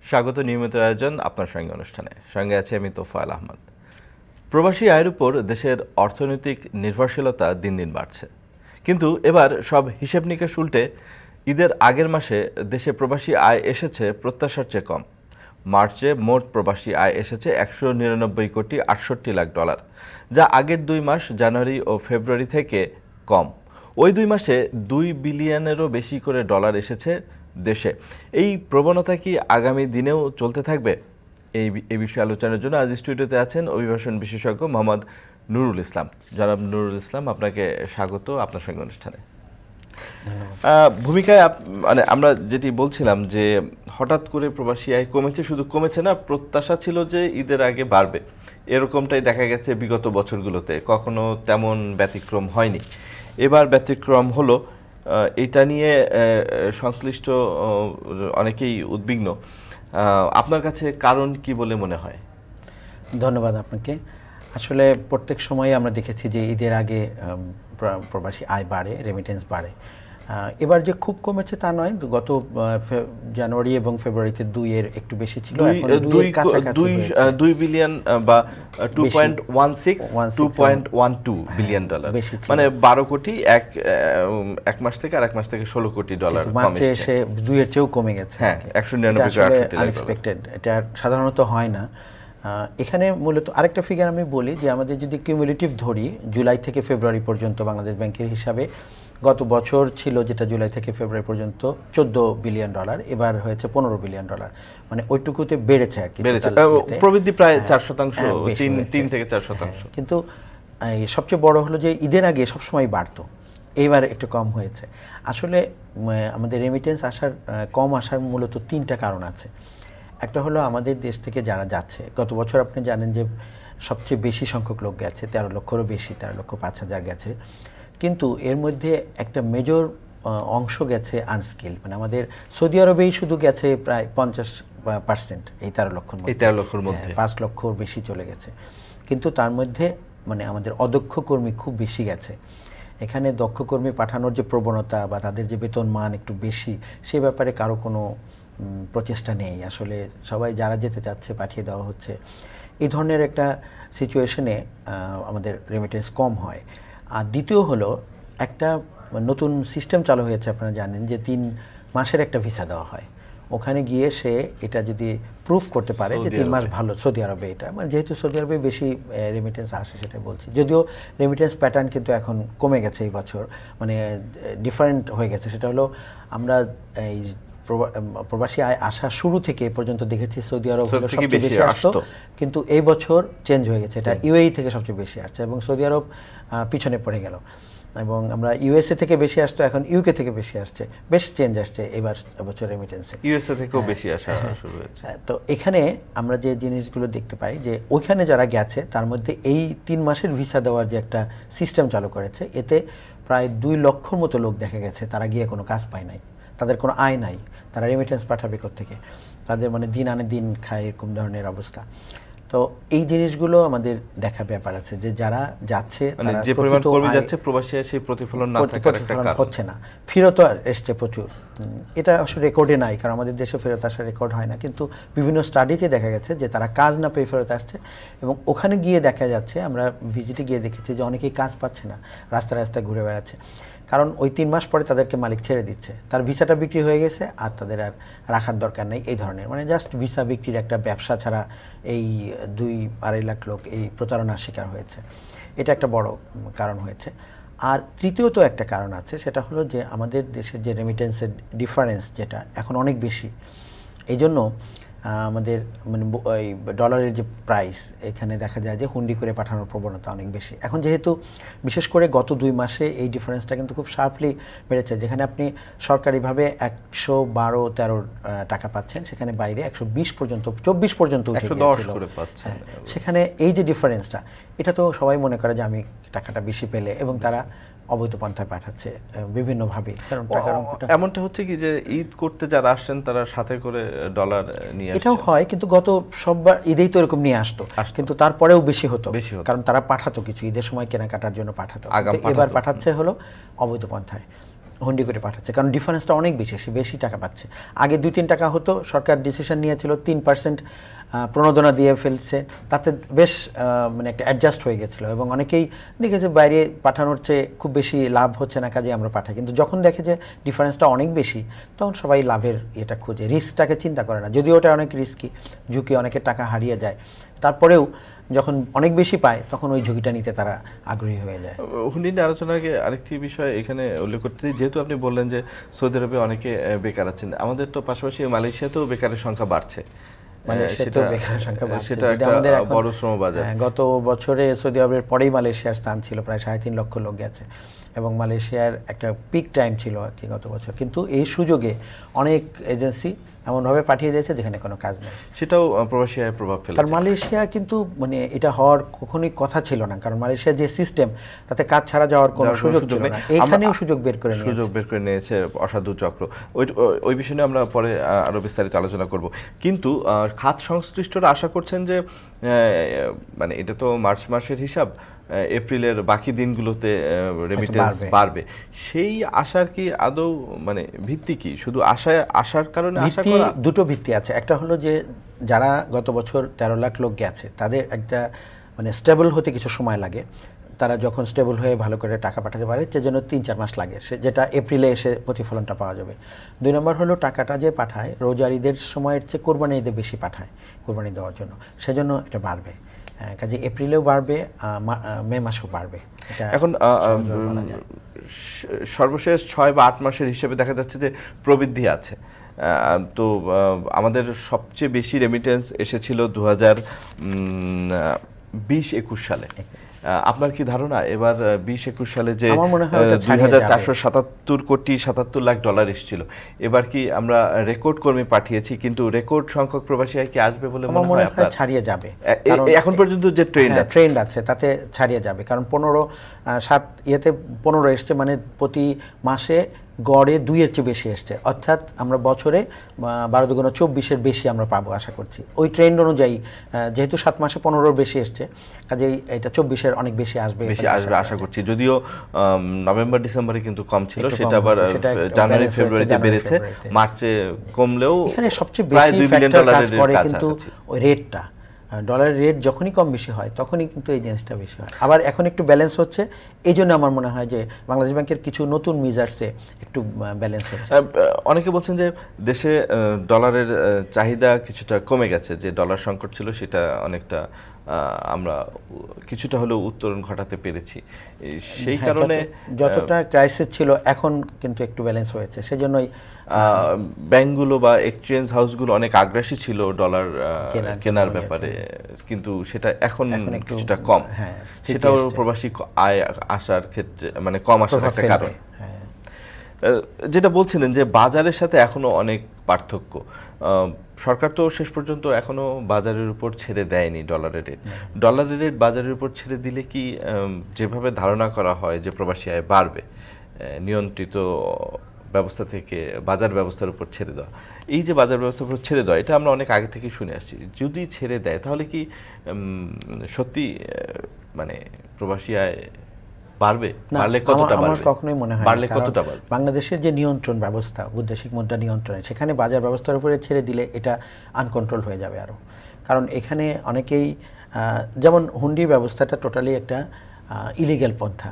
স্বাগত নিয়মিত আয়োজন আপনার সঙ্গে অনুষ্ঠানে। সঙ্গে আছে আমি তোফায়েল আহমদ। প্রবাসী আয়ের উপর দেশের অর্থনৈতিক নির্ভরশীলতা দিন দিন বাড়ছে, কিন্তু এবার সব হিসেব নিকেশ উল্টে ঈদের আগের মাসে দেশে প্রবাসী আয় এসেছে প্রত্যাশার চেয়ে কম। মার্চে মোট প্রবাসী আয় এসেছে 199 কোটি 68 লাখ ডলার, যা আগের 2 মাস জানুয়ারি ও ফেব্রুয়ারি থেকে কম। ওই 2 মাসে 2 বিলিয়নেরও বেশি করে ডলার এসেছে দেশে। এই প্রবণতা কি আগামী দিনেও চলতে থাকবে? এই বিষয়ে আলোচনার জন্য আজ স্টুডিওতে আছেন অভিবাসন বিশেষজ্ঞ মোহাম্মদ নুরুল ইসলাম। জনাব নুরুল ইসলাম, আপনাকে স্বাগত আপনার সঙ্গে অনুষ্ঠানে। ভূমিকায় মানে আমরা যেটি বলছিলাম যে হঠাৎ করে প্রবাসী আয় কমেছে, শুধু কমেছে না, প্রত্যাশা ছিল যে ঈদের আগে বাড়বে, এরকমটাই দেখা গেছে বিগত বছরগুলোতে, কখনো তেমন ব্যতিক্রম হয়নি। এবার ব্যতিক্রম হলো। এটা নিয়ে সংশ্লিষ্ট অনেকেই উদ্বিগ্ন। আপনার কাছে কারণ কি বলে মনে হয়? ধন্যবাদ আপনাকে। আসলে প্রত্যেক সময় আমরা দেখেছি যে ঈদের আগে প্রবাসী আয় বাড়ে, রেমিটেন্স বাড়ে। এবার যে খুব কমেছে তা নয়, গত জানুয়ারি এবং ফেব্রুয়ারিতে 2 এর একটু বেশি ছিল, এখন 2 এর কাছাকাছি হয়েছে। 2 বিলিয়ন বা 2.12 বিলিয়ন ডলার, মানে 12 কোটি এক মাস থেকে আরেক মাস থেকে 16 কোটি ডলার মার্চে এসে 2 এর চেয়েও কমে গেছে। হ্যাঁ, 199 আনএক্সপেক্টেড, এটা সাধারণত হয় না। এখানে মূলত আরেকটা ফিগার আমি বলি যে আমাদের যদি কিউমুলেটিভ ধরি জুলাই থেকে ফেব্রুয়ারি পর্যন্ত বাংলাদেশ ব্যাংকের হিসাবে গত বছর ছিল যেটা জুলাই থেকে ফেব্রুয়ারি পর্যন্ত 14 বিলিয়ন ডলার, এবার হয়েছে 15 বিলিয়ন ডলার, মানে ওইটুকুতে বেড়েছে আর কি। প্রবৃদ্ধি প্রায় 4%, 3 থেকে 4%। কিন্তু সবচেয়ে বড় হলো যে ঈদের আগে সবসময় বাড়তো, এইবার একটু কম হয়েছে। আসলে আমাদের রেমিটেন্স কম আসার মূলত 3টা কারণ আছে। একটা হলো আমাদের দেশ থেকে যারা যাচ্ছে, গত বছর আপনি জানেন যে সবচেয়ে বেশি সংখ্যক লোক গেছে, 13 লক্ষেরও বেশি, 13,05,000 গেছে। কিন্তু এর মধ্যে একটা মেজর অংশ গেছে আনস্কিল, মানে আমাদের সৌদি আরবেই শুধু গেছে প্রায় 50% এই 13 লক্ষের মধ্যে 5 লক্ষর বেশি চলে গেছে। কিন্তু তার মধ্যে মানে আমাদের অদক্ষ কর্মী খুব বেশি গেছে। এখানে দক্ষ কর্মী পাঠানোর যে প্রবণতা বা তাদের যে বেতন মান একটু বেশি, সে ব্যাপারে কারো কোনো প্রচেষ্টা নেই। আসলে সবাই যারা যেতে চাচ্ছে পাঠিয়ে দেওয়া হচ্ছে। এই ধরনের একটা সিচুয়েশনে আমাদের রেমিটেন্স কম হয়। আর দ্বিতীয় হলো একটা নতুন সিস্টেম চালু হয়েছে, আপনারা জানেন যে 3 মাসের একটা ভিসা দেওয়া হয়। ওখানে গিয়ে সে এটা যদি প্রুফ করতে পারে যে 3 মাস ভালো, সৌদি আরবে এটা মানে যেহেতু সৌদি আরবে বেশি রেমিটেন্স আসে সেটাই বলছি, যদিও রেমিটেন্স প্যাটার্ন কিন্তু এখন কমে গেছে এই বছর, মানে ডিফারেন্ট হয়ে গেছে। সেটা হলো আমরা এই প্রবাসী আয় আসা শুরু থেকে পর্যন্ত দেখেছি সৌদি আরব সবচেয়ে বেশি আসতো, কিন্তু এই বছর চেঞ্জ হয়ে গেছে, এটা ইউএই থেকে সবচেয়ে বেশি আসছে এবং সৌদি আরব পিছনে পড়ে গেল। এবং আমরা ইউএসএ থেকে বেশি আসতো, এখন ইউকে থেকে বেশি আসছে, বেশ চেঞ্জ আসছে এবছর রেমিটেন্সে। ইউএসএ থেকেও বেশি আসা শুরু হয়েছে। তো এখানে আমরা যে জিনিসগুলো দেখতে পাই যে ওইখানে যারা গেছে তার মধ্যে এই 3 মাসের ভিসা দেওয়ার যে একটা সিস্টেম চালু করেছে, এতে প্রায় 2 লক্ষর মতো লোক দেখা গেছে তারা গিয়ে কোনো কাজ পায় নাই, তাদের কোনো আয় নাই, তারা রেমিটেন্স পাঠাবে কোত্থেকে, তাদের মানে দিন আনে দিন খায়, এরকম ধরনের অবস্থা। তো এই জিনিসগুলো আমাদের দেখার ব্যাপার আছে যে যারা যাচ্ছে তারা যে পরিমাণ কর্মী যাচ্ছে প্রবাসী সেই প্রতিফলন না থাকার একটা কারণ হচ্ছে না। ফেরত এসছে প্রচুর, এটা আসলে রেকর্ডে নাই, কারণ আমাদের দেশে ফেরত আসার রেকর্ড হয় না, কিন্তু বিভিন্ন স্টাডিতে দেখা গেছে যে তারা কাজ না পেয়ে ফেরত আসছে। এবং ওখানে গিয়ে দেখা যাচ্ছে, আমরা ভিজিটে গিয়ে দেখেছি যে অনেকেই কাজ পাচ্ছে না, রাস্তায় রাস্তায় ঘুরে বেড়াচ্ছে, কারণ ওই 3 মাস পরে তাদেরকে মালিক ছেড়ে দিচ্ছে, তার ভিসাটা বিক্রি হয়ে গেছে আর তাদের আর রাখার দরকার নেই। এই ধরনের মানে জাস্ট ভিসা বিক্রির একটা ব্যবসা ছাড়া এই 2-2.5 লাখ লোক এই প্রতারণার শিকার হয়েছে। এটা একটা বড় কারণ হয়েছে। আর তৃতীয়ত একটা কারণ আছে, সেটা হলো যে আমাদের দেশের যে রেমিটেন্সের ডিফারেন্স যেটা এখন অনেক বেশি, এই জন্য আমাদের মানে ওই ডলারের যে প্রাইস এখানে দেখা যায় যে হুন্ডি করে পাঠানোর প্রবণতা অনেক বেশি। এখন যেহেতু বিশেষ করে গত 2 মাসে এই ডিফারেন্সটা কিন্তু খুব শার্পলি বেড়েছে, যেখানে আপনি সরকারিভাবে 112-13 টাকা পাচ্ছেন, সেখানে বাইরে 120 পর্যন্ত 24 পর্যন্ত উঠে গিয়েছিল। সেখানে এই যে ডিফারেন্সটা, এটা তো সবাই মনে করে যে আমি টাকাটা বেশি পেলে, এবং তারা অবৈধ পন্থায় পাঠাচ্ছে বিভিন্নভাবে। কারণ টাকার অঙ্কটা এমনটা হচ্ছে কি যে ঈদ করতে যারা আসছেন তারা সাথে করে ডলার নিয়ে আসছে। এটাও হয়, কিন্তু গত সববার ঈদেই তো এরকম নিয়ে আসতো, কিন্তু তারপরেও বেশি হতো, কারণ তারা পাঠাতো কিছু ঈদের সময় কেনাকাটার জন্য পাঠাতো। এবার পাঠাচ্ছে হলো অবৈধ পন্থায়। হুন্ডি করে পাঠাচ্ছে, কারণ ডিফারেন্সটা অনেক বেশি, সে বেশি টাকা পাচ্ছে। আগে 2-3 টাকা হতো, সরকার ডিসিশন নিয়েছিল 3% প্রণোদনা দিয়ে ফেলছে, তাতে বেশ মানে একটা অ্যাডজাস্ট হয়ে গেছিলো এবং অনেকেই দেখেছে বাইরে পাঠানোর চেয়ে খুব বেশি লাভ হচ্ছে না, কাজে আমরা পাঠাই। কিন্তু যখন দেখে যে ডিফারেন্সটা অনেক বেশি, তখন সবাই লাভের এটা খুঁজে, রিস্কটাকে চিন্তা করে না, যদিও ওটা অনেক রিস্কি ঝুঁকি, অনেকের টাকা হারিয়ে যায়, তারপরেও যখন অনেক বেশি পায় তখন ওই ঝুঁকিটা নিতে তারা আগ্রহী হয়ে যায়। হুন্ডি নিয়ে আলোচনার আগে আরেকটি বিষয় এখানে উল্লেখ করতে চাই, যেহেতু আপনি বললেন যে সৌদি আরবে অনেকে বেকার আছেন, আমাদের তো পাশাপাশি মালয়েশিয়াতেও বেকারের সংখ্যা বাড়ছে, বড় শ্রমবাজার। গত বছরে সৌদি আরবের পরেই মালয়েশিয়ার স্থান ছিল, প্রায় 3.5 লক্ষ লোক গেছে এবং মালয়েশিয়ার একটা পিক টাইম ছিল আর কি গত বছর। কিন্তু এই সুযোগে অনেক এজেন্সি এমনভাবে পাঠিয়ে দিয়েছে যেখানে কোনো কাজ নেই, সেটাও প্রবাসী আয়ের প্রভাব ফেলেছে। কারণ মালয়েশিয়া কিন্তু মানে এটা হওয়ার কখনোই কথা ছিল না, কারণ মালয়েশিয়ার যে সিস্টেম তাতে কাজ ছাড়া যাওয়ার কোনো সুযোগ ছিল না, এখানেও সুযোগ বের করে নিয়েছে অসাধু চক্র। ওই বিষয় নিয়ে আমরা পরে আরো বিস্তারিত আলোচনা করব। কিন্তু খাত সংশ্লিষ্টরা আশা করছেন যে মানে এটা তো মার্চ মাসের হিসাব, এপ্রিলের বাকি দিনগুলোতে রেমিটেন্স বাড়বে, সেই আশার কি আদৌ মানে ভিত্তি কি? শুধু আশার কারণে আশা করা? দুটো ভিত্তি আছে। একটা হলো যে যারা গত বছর 13 লাখ লোক গেছে তাদের একটা মানে স্টেবল হতে কিছু সময় লাগে, তারা যখন স্টেবল হয়ে ভালো করে টাকা পাঠাতে পারে সেজন্য 3-4 মাস লাগে, যেটা এপ্রিলে এসে প্রতিফলনটা পাওয়া যাবে। 2 নম্বর হলো টাকাটা যে পাঠায় রোজার ঈদের সময়ের চেয়ে কোরবানি ঈদে বেশি পাঠায় কোরবানি দেওয়ার জন্য, সেজন্য এটা বাড়বে। কাজে এপ্রিলেও বাড়বে, মে মাসেও বাড়বে। এখন সর্বশেষ 6 বা 8 মাসের হিসেবে দেখা যাচ্ছে যে প্রবৃদ্ধি আছে। তো আমাদের সবচেয়ে বেশি রেমিটেন্স এসেছিল 2020-21 সালে। আপনার কি ধারণা এবার 20-21 সালে যে 2477 কোটি 77 লাখ ডলার এসেছিল, এবার কি আমরা রেকর্ড কর্মী পাঠিয়েছি কিন্তু রেকর্ড সংখ্যক প্রবাসী কি আসবে বলে মনে হয় আপনার? ছাড়িয়ে যাবে, এখন পর্যন্ত যে ট্রেন্ড আছে তাতে ছাড়িয়ে যাবে, কারণ 15 এসছে, মানে প্রতি মাসে গড়ে 2-এর চেয়ে বেশি এসছে, অর্থাৎ আমরা বছরে 12×2=24 বেশি আমরা পাবো আশা করছি। ওই ট্রেন্ড অনুযায়ী যেহেতু 7 মাসে 15 বেশি এসছে, কাজেই এটা 24-এর অনেক বেশি আসবে আশা করছি। যদিও নভেম্বর ডিসেম্বরে কিন্তু কম ছিল, সেটা আবার জানুয়ারি ফেব্রুয়ারিতে বেড়েছে, মার্চে কমলেও এখানে সবচেয়ে বেশি ফ্যাক্টর কাজ করে কিন্তু ওই রেটটা। ডলারের রেট যখনই কম বেশি হয় তখনই কিন্তু এই জিনিসটা বেশি হয়। আবার এখন একটু ব্যালেন্স হচ্ছে, এই জন্য আমার মনে হয় যে বাংলাদেশ ব্যাংকের কিছু নতুন মেজার্সে একটু ব্যালেন্স হচ্ছে। অনেকে বলছেন যে দেশে ডলারের চাহিদা কিছুটা কমে গেছে, যে ডলার সংকট ছিল সেটা অনেকটা আমরা কিছুটা হলেও উত্তরণ ঘটাতে পেরেছি, সেই কারণে যতটা ক্রাইসিস ছিল এখন কিন্তু একটু ব্যালেন্স হয়েছে। সেজন্যই ব্যাংকগুলো বা এক্সচেঞ্জ হাউসগুলো অনেক আগ্রাসী ছিল ডলার কেনার ব্যাপারে, কিন্তু সেটা এখন কিছুটা কম। সেটাও প্রবাসী আয় আসার ক্ষেত্রে মানে কম আসার একটা কারণ। যেটা বলছিলেন যে বাজারের সাথে এখনো অনেক পার্থক্য, সরকার তো শেষ পর্যন্ত এখনো বাজারের উপর ছেড়ে দেয়নি ডলারের রেট। বাজারের উপর ছেড়ে দিলে কি যেভাবে ধারণা করা হয় যে প্রবাসী আয় বাড়বে, নিয়ন্ত্রিত ব্যবস্থা থেকে বাজার ব্যবস্থার উপর ছেড়ে দেওয়া, এই যে বাজার ব্যবস্থার উপর ছেড়ে দেওয়া, এটা আমরা অনেক আগে থেকে শুনে আসছি। যদি ছেড়ে দেয় তাহলে কি সত্যি মানে প্রবাসী আয় বাড়বে? বাড়লে কতটা বাড়বে? আমার কখনোই মনে হয় বাড়লে কতটা বাড়বে। বাংলাদেশের যে নিয়ন্ত্রণ ব্যবস্থা, বৈদেশিক মুদ্রা নিয়ন্ত্রণে, সেখানে বাজার ব্যবস্থার উপরে ছেড়ে দিলে এটা আনকন্ট্রোল হয়ে যাবে আরও। কারণ এখানে অনেকেই যেমন হুন্ডির ব্যবস্থাটা টোটালি একটা ইলিগ্যাল পন্থা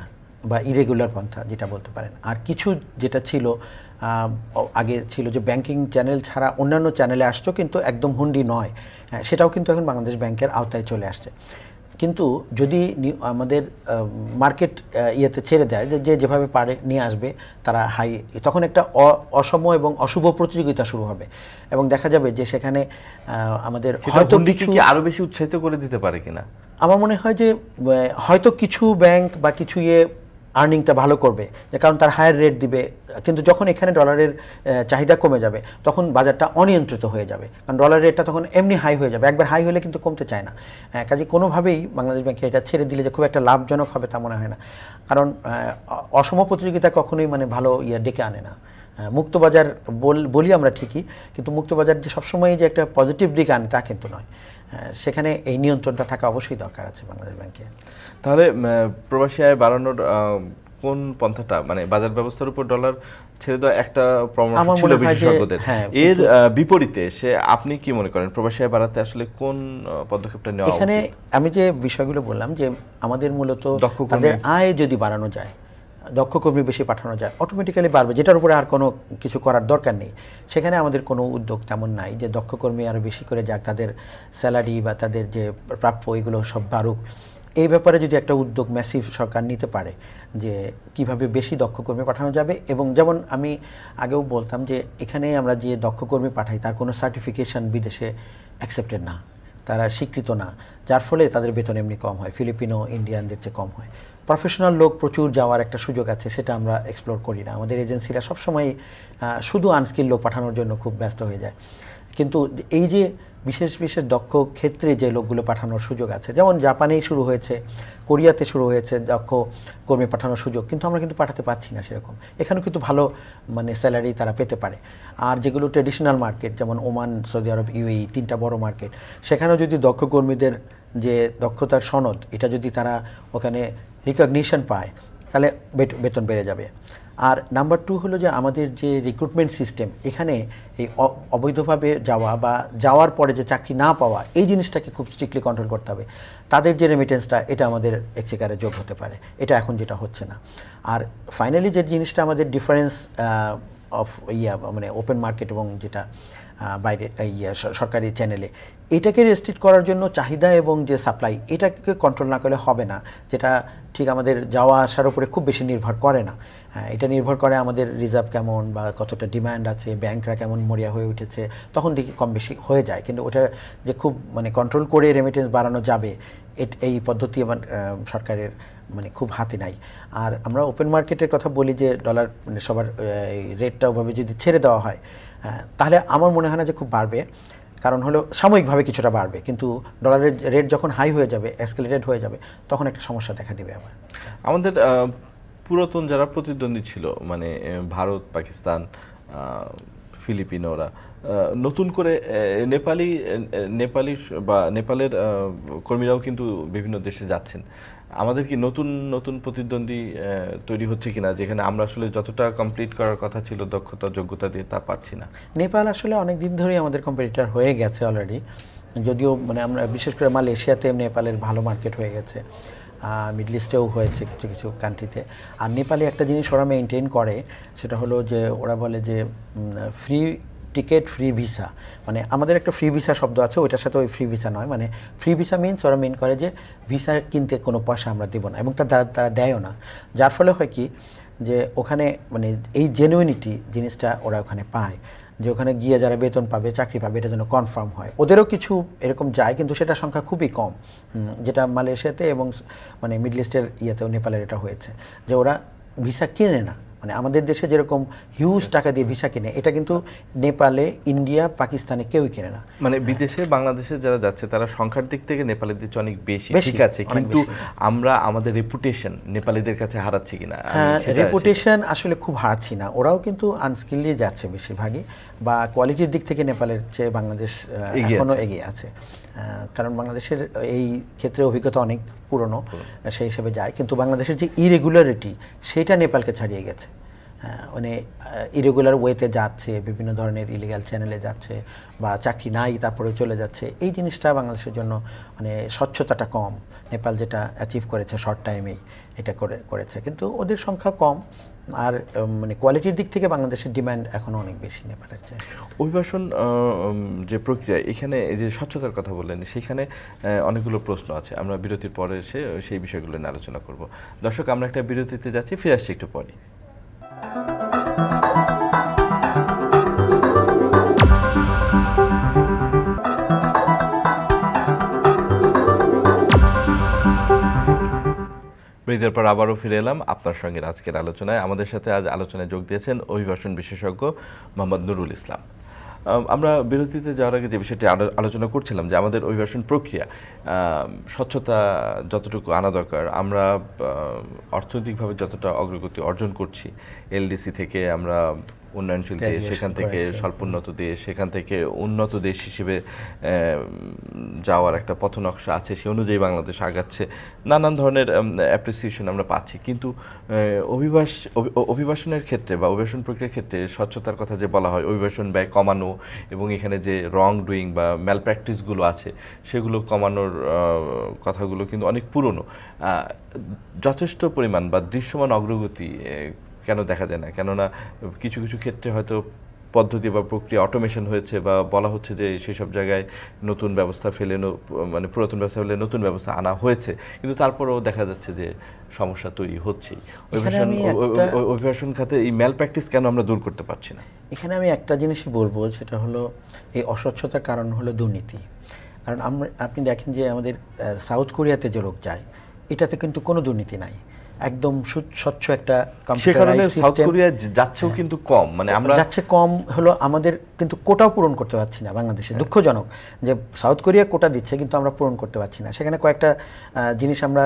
বা ইরেগুলার পন্থা যেটা বলতে পারেন। আর কিছু যেটা ছিল আগে ছিল যে ব্যাংকিং চ্যানেল ছাড়া অন্যান্য চ্যানেলে আসতো কিন্তু একদম হুন্ডি নয়, সেটাও কিন্তু এখন বাংলাদেশ ব্যাংকের আওতায় চলে আসছে। কিন্তু যদি আমাদের মার্কেট ইয়েতে ছেড়ে দেয় যে যেভাবে পারে নিয়ে আসবে তারা হাই, তখন একটা অসম এবং অশুভ প্রতিযোগিতা শুরু হবে এবং দেখা যাবে যে সেখানে আমাদের হয়তো কিছু আরো বেশি উৎসাহিত করে দিতে পারে কিনা। আমার মনে হয় যে হয়তো কিছু ব্যাংক বা কিছু আর্নিংটা ভালো করবে, যে কারণ তার হায়ার রেট দিবে, কিন্তু যখন এখানে ডলারের চাহিদা কমে যাবে তখন বাজারটা অনিয়ন্ত্রিত হয়ে যাবে, কারণ ডলারের রেটটা তখন এমনি হাই হয়ে যাবে, একবার হাই হলে কিন্তু কমতে চায় না। কাজে কোনোভাবেই বাংলাদেশ ব্যাংকে এটা ছেড়ে দিলে যে খুব একটা লাভজনক হবে তা মনে হয় না, কারণ অসম প্রতিযোগিতা কখনোই মানে ভালো ডেকে আনে না। মুক্তবাজার বলি আমরা ঠিকই, কিন্তু মুক্তবাজার যে সবসময় যে একটা পজিটিভ দিকে আনে তা কিন্তু নয়। সেখানে এই নিয়ন্ত্রণটা থাকা অবশ্যই দরকার আছে বাংলাদেশ ব্যাংকে। তাহলে প্রবাসী আয় বাড়ানোর কোন পন্থাটা, মানে বাজার ব্যবস্থার উপর ডলার ছেড়ে দেওয়া একটা পরামর্শ ছিল বিশেষজ্ঞদের, এর বিপরীতে আপনি কি মনে করেন প্রবাসী আয় বাড়াতে আসলে কোন পদক্ষেপটা নেওয়া উচিত? এখানে আমি যে বিষয়গুলো বললাম যে আমাদের মূলত তাদের আয় যদি বাড়ানো যায়, দক্ষ কর্মী বেশি পাঠানো যায়, অটোমেটিক্যালি বাড়বে, যেটার উপরে আর কোনো কিছু করার দরকার নেই। সেখানে আমাদের কোনো উদ্যোগ তেমন নাই যে দক্ষ কর্মী আরও বেশি করে যাক, তাদের স্যালারি বা তাদের যে প্রাপ্য এগুলো সব বাড়ুক। এই ব্যাপারে যদি একটা উদ্যোগ ম্যাসিভ সরকার নিতে পারে যে কিভাবে বেশি দক্ষ কর্মী পাঠানো যাবে, এবং যেমন আমি আগেও বলতাম যে এখানে আমরা যে দক্ষ কর্মী পাঠাই তার কোনো সার্টিফিকেশন বিদেশে অ্যাকসেপ্টেড না, তারা স্বীকৃত না, যার ফলে তাদের বেতন এমনি কম হয়, ফিলিপিনো ইন্ডিয়ানদের চেয়ে কম হয়। প্রফেশনাল লোক প্রচুর যাওয়ার একটা সুযোগ আছে, সেটা আমরা এক্সপ্লোর করি না। আমাদের এজেন্সিরা সবসময় শুধু আনস্কিল লোক পাঠানোর জন্য খুব ব্যস্ত হয়ে যায়। কিন্তু এই যে বিশেষ বিশেষ দক্ষ ক্ষেত্রে যে লোকগুলো পাঠানোর সুযোগ আছে, যেমন জাপানেই শুরু হয়েছে, কোরিয়াতে শুরু হয়েছে দক্ষ কর্মী পাঠানোর সুযোগ, কিন্তু আমরা কিন্তু পাঠাতে পারছি না সেরকম। এখানেও কিন্তু ভালো মানে স্যালারি তারা পেতে পারে। আর যেগুলো ট্রেডিশনাল মার্কেট যেমন ওমান, সৌদি আরব, ইউএই, তিনটা বড় মার্কেট, সেখানেও যদি দক্ষ কর্মীদের যে দক্ষতার সনদ এটা যদি তারা ওখানে রিকগনিশন পায় তাহলে বেতন বেড়ে যাবে। আর নাম্বার 2 হলো যে আমাদের যে রিক্রুটমেন্ট সিস্টেম, এখানে এই অবৈধভাবে যাওয়া বা যাওয়ার পরে যে চাকরি না পাওয়া, এই জিনিসটাকে খুব স্ট্রিক্টলি কন্ট্রোল করতে হবে। তাদের যে রেমিটেন্সটা এটা আমাদের এক্সচেকারে যোগ হতে পারে, এটা এখন যেটা হচ্ছে না। আর ফাইনালি যে জিনিসটা আমাদের ডিফারেন্স অফ মানে ওপেন মার্কেট এবং যেটা বাইরে সরকারি চ্যানেলে, এটাকে রেস্ট্রিক্ট করার জন্য চাহিদা এবং যে সাপ্লাই এটাকে কন্ট্রোল না করলে হবে না, যেটা ঠিক আমাদের যাওয়া আসার উপরে খুব বেশি নির্ভর করে না। এটা নির্ভর করে আমাদের রিজার্ভ কেমন বা কতটা ডিমান্ড আছে, ব্যাংকরা কেমন মরিয়া হয়ে উঠেছে, তখন দেখি কম বেশি হয়ে যায়। কিন্তু ওটা যে খুব মানে কন্ট্রোল করে রেমিটেন্স বাড়ানো যাবে এই পদ্ধতি আমার সরকারের মানে খুব হাতে নাই। আর আমরা ওপেন মার্কেটের কথা বলি যে ডলার মানে সবার রেটটা ওভাবে যদি ছেড়ে দেওয়া হয় তাহলে আমার মনে হয় না যে খুব বাড়বে, কারণ হলো সাময়িকভাবে কিছুটা বাড়বে, কিন্তু ডলারের রেট যখন হাই হয়ে যাবে, এসকেলেটেড হয়ে যাবে, তখন একটা সমস্যা দেখা দিবে আবার। আমাদের পুরাতন যারা প্রতিদ্বন্দ্বী ছিল মানে ভারত, পাকিস্তান, ফিলিপিনোরা, নতুন করে নেপালি বা নেপালের কর্মীরাও কিন্তু বিভিন্ন দেশে যাচ্ছেন। আমাদের কি নতুন নতুন প্রতিদ্বন্দ্বী তৈরি হচ্ছে কিনা, যেখানে আমরা আসলে যতটা কমপ্লিট করার কথা ছিল দক্ষতা যোগ্যতা দিয়ে তা পারছি না? নেপাল আসলে অনেক দিন ধরেই আমাদের কম্পিটিটর হয়ে গেছে অলরেডি, যদিও মানে আমরা বিশেষ করে মালয়েশিয়াতে নেপালের ভালো মার্কেট হয়ে গেছে, মিডল ইস্টেও হয়েছে কিছু কিছু কান্ট্রিতে। আর নেপালে একটা জিনিস ওরা মেনটেন করে, সেটা হলো যে ওরা বলে যে ফ্রি টিকেট, ফ্রি ভিসা। মানে আমাদের একটা ফ্রি ভিসা শব্দ আছে, ওইটার সাথে ওই ফ্রি ভিসা নয়। মানে ফ্রি ভিসা মিনস ওরা মেন করে যে ভিসা কিনতে কোনো পয়সা আমরা দেবো না, এবং তারা দেয়ও না। যার ফলে হয় কি যে ওখানে মানে এই জেনুইনিটি জিনিসটা ওরা ওখানে পায়, যে ওখানে গিয়ে যারা বেতন পাবে, চাকরি পাবে, এটা যেন কনফার্ম হয়। ওদেরও কিছু এরকম যায়, কিন্তু সেটার সংখ্যা খুবই কম, যেটা মালয়েশিয়াতে এবং মানে মিডল ইস্টের ইয়েতেও নেপালের এটা হয়েছে, যে ওরা ভিসা কিনে না। মানে আমাদের দেশে যেরকম হিউজ টাকা দিয়ে ভিসা কিনে, এটা কিন্তু নেপালে, ইন্ডিয়া, পাকিস্তানে কেউই কিনে না। মানে বিদেশে বাংলাদেশে যারা যাচ্ছে তারা সংখ্যার দিক থেকে নেপালের দিকে অনেক বেশি, ঠিক আছে, কিন্তু আমরা আমাদের রেপুটেশন নেপালিদের কাছে হারাচ্ছি কিনা? হ্যাঁ, রেপুটেশন আসলে খুব হারাচ্ছি না, ওরাও কিন্তু আনস্কিললি যাচ্ছে বেশিরভাগই, বা কোয়ালিটির দিক থেকে নেপালের চেয়ে বাংলাদেশ এখনও এগিয়ে আছে। কারণ বাংলাদেশের এই ক্ষেত্রে অভিজ্ঞতা অনেক পুরনো, সেই হিসেবে যায়। কিন্তু বাংলাদেশের যে ইরেগুলারিটি, সেটা নেপালকে ছাড়িয়ে গেছে। মানে ইরেগুলার ওয়েতে যাচ্ছে, বিভিন্ন ধরনের ইলিগাল চ্যানেলে যাচ্ছে, বা চাকরি নাই তারপরে চলে যাচ্ছে। এই জিনিসটা বাংলাদেশের জন্য মানে স্বচ্ছতাটা কম। নেপাল যেটা অ্যাচিভ করেছে শর্ট টাইমেই এটা করেছে, কিন্তু ওদের সংখ্যা কম। আর মানে কোয়ালিটির দিক থেকে বাংলাদেশের ডিমান্ড এখনও অনেক বেশি নেপালের চেয়ে। অভিবাসন যে প্রক্রিয়া, এখানে এই যে স্বচ্ছতার কথা বললেন, সেখানে অনেকগুলো প্রশ্ন আছে। আমরা বিরতির পরে সেই বিষয়গুলো নিয়ে আলোচনা করব। দর্শক, আমরা একটা বিরতিতে যাচ্ছি, ফিরে আসছি একটু পরে। বিরতির পর আবারও ফিরে এলাম আপনার সঙ্গে আজকের আলোচনায়। আমাদের সাথে আজ আলোচনায় যোগ দিয়েছেন অভিবাসন বিশেষজ্ঞ মোহাম্মদ নুরুল ইসলাম। আমরা বিরতিতে যাওয়ার আগে যে বিষয়টি আলোচনা করছিলাম, যে আমাদের অভিবাসন প্রক্রিয়া স্বচ্ছতা যতটুকু আনা দরকার, আমরা অর্থনৈতিকভাবে যতটা অগ্রগতি অর্জন করছি, এলডিসি থেকে আমরা উন্নয়নশীল দেশ, সেখান থেকে স্বল্পোন্নত দেশ, সেখান থেকে উন্নত দেশ হিসেবে যাওয়ার একটা পথনকশা আছে, সে অনুযায়ী বাংলাদেশ আগাচ্ছে, নানান ধরনের অ্যাপ্রিসিয়েশন আমরা পাচ্ছি। কিন্তু অভিবাসনের ক্ষেত্রে বা অভিবাসন প্রক্রিয়ার ক্ষেত্রে স্বচ্ছতার কথা যে বলা হয়, অভিবাসন ব্যয় কমানো এবং এখানে যে রং ডুইং বা ম্যাল প্র্যাকটিসগুলো আছে সেগুলো কমানোর কথাগুলো কিন্তু অনেক পুরনো। যথেষ্ট পরিমাণ বা দৃশ্যমান অগ্রগতি কেন দেখা যায় না? কেননা কিছু কিছু ক্ষেত্রে হয়তো পদ্ধতি বা প্রক্রিয়া অটোমেশন হয়েছে বা বলা হচ্ছে যে সেসব জায়গায় নতুন ব্যবস্থা ফেলে, মানে পুরাতন ব্যবস্থা ফেলে নতুন ব্যবস্থা আনা হয়েছে, কিন্তু তারপরেও দেখা যাচ্ছে যে সমস্যা তৈরি হচ্ছেই। অভিবাসন খাতে এই ম্যাল প্র্যাকটিস কেন আমরা দূর করতে পারছি না? এখানে আমি একটা জিনিসই বলবো, সেটা হলো এই অস্বচ্ছতার কারণ হলো দুর্নীতি। কারণ আপনি দেখেন যে আমাদের সাউথ কোরিয়াতে যে লোক যায়, এটাতে কিন্তু কোনো দুর্নীতি নাই, একদম স্বচ্ছ একটা কম্পিউটারাইজড সিস্টেম। সাউথ কোরিয়া যাচ্ছেও কিন্তু কম, মানে আমরা যাচ্ছে কম হলো, আমাদের কিন্তু কোটাও পূরণ করতে পারছি না বাংলাদেশে। দুঃখজনক যে সাউথ কোরিয়া কোটা দিচ্ছে কিন্তু আমরা পূরণ করতে পারছি না। সেখানে কয়েকটা জিনিস আমরা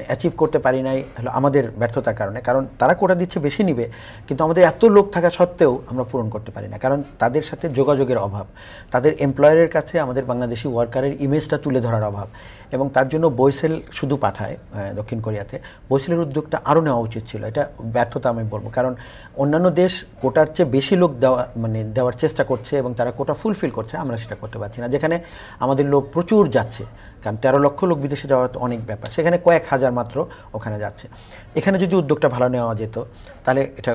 অ্যাচিভ করতে পারি নাই, হলো আমাদের ব্যর্থতার কারণে। কারণ তারা কোটা দিচ্ছে, বেশি নিবে, কিন্তু আমাদের এত লোক থাকা সত্ত্বেও আমরা পূরণ করতে পারি না, কারণ তাদের সাথে যোগাযোগের অভাব, তাদের এমপ্লয়ারের কাছে আমাদের বাংলাদেশি ওয়ার্কারের ইমেজটা তুলে ধরার অভাব। এবং তার জন্য বৈসেল শুধু পাঠায় দক্ষিণ কোরিয়াতে। বৈসেলের উদ্যোগটা আরও নেওয়া উচিত ছিল, এটা ব্যর্থতা আমি বলবো। কারণ অন্যান্য দেশ কোটার চেয়ে বেশি লোক দেওয়ার চেষ্টা করছে এবং তারা কোটা ফুলফিল করছে, আমরা সেটা করতে পারছি না। যেখানে আমাদের লোক প্রচুর যাচ্ছে, কারণ 13 লক্ষ লোক বিদেশে যাওয়া তো অনেক ব্যাপার, সেখানে কয়েক হাজার মাত্র ওখানে যাচ্ছে। এখানে যদি উদ্যোগটা ভালো নেওয়া যেত তাহলে এটা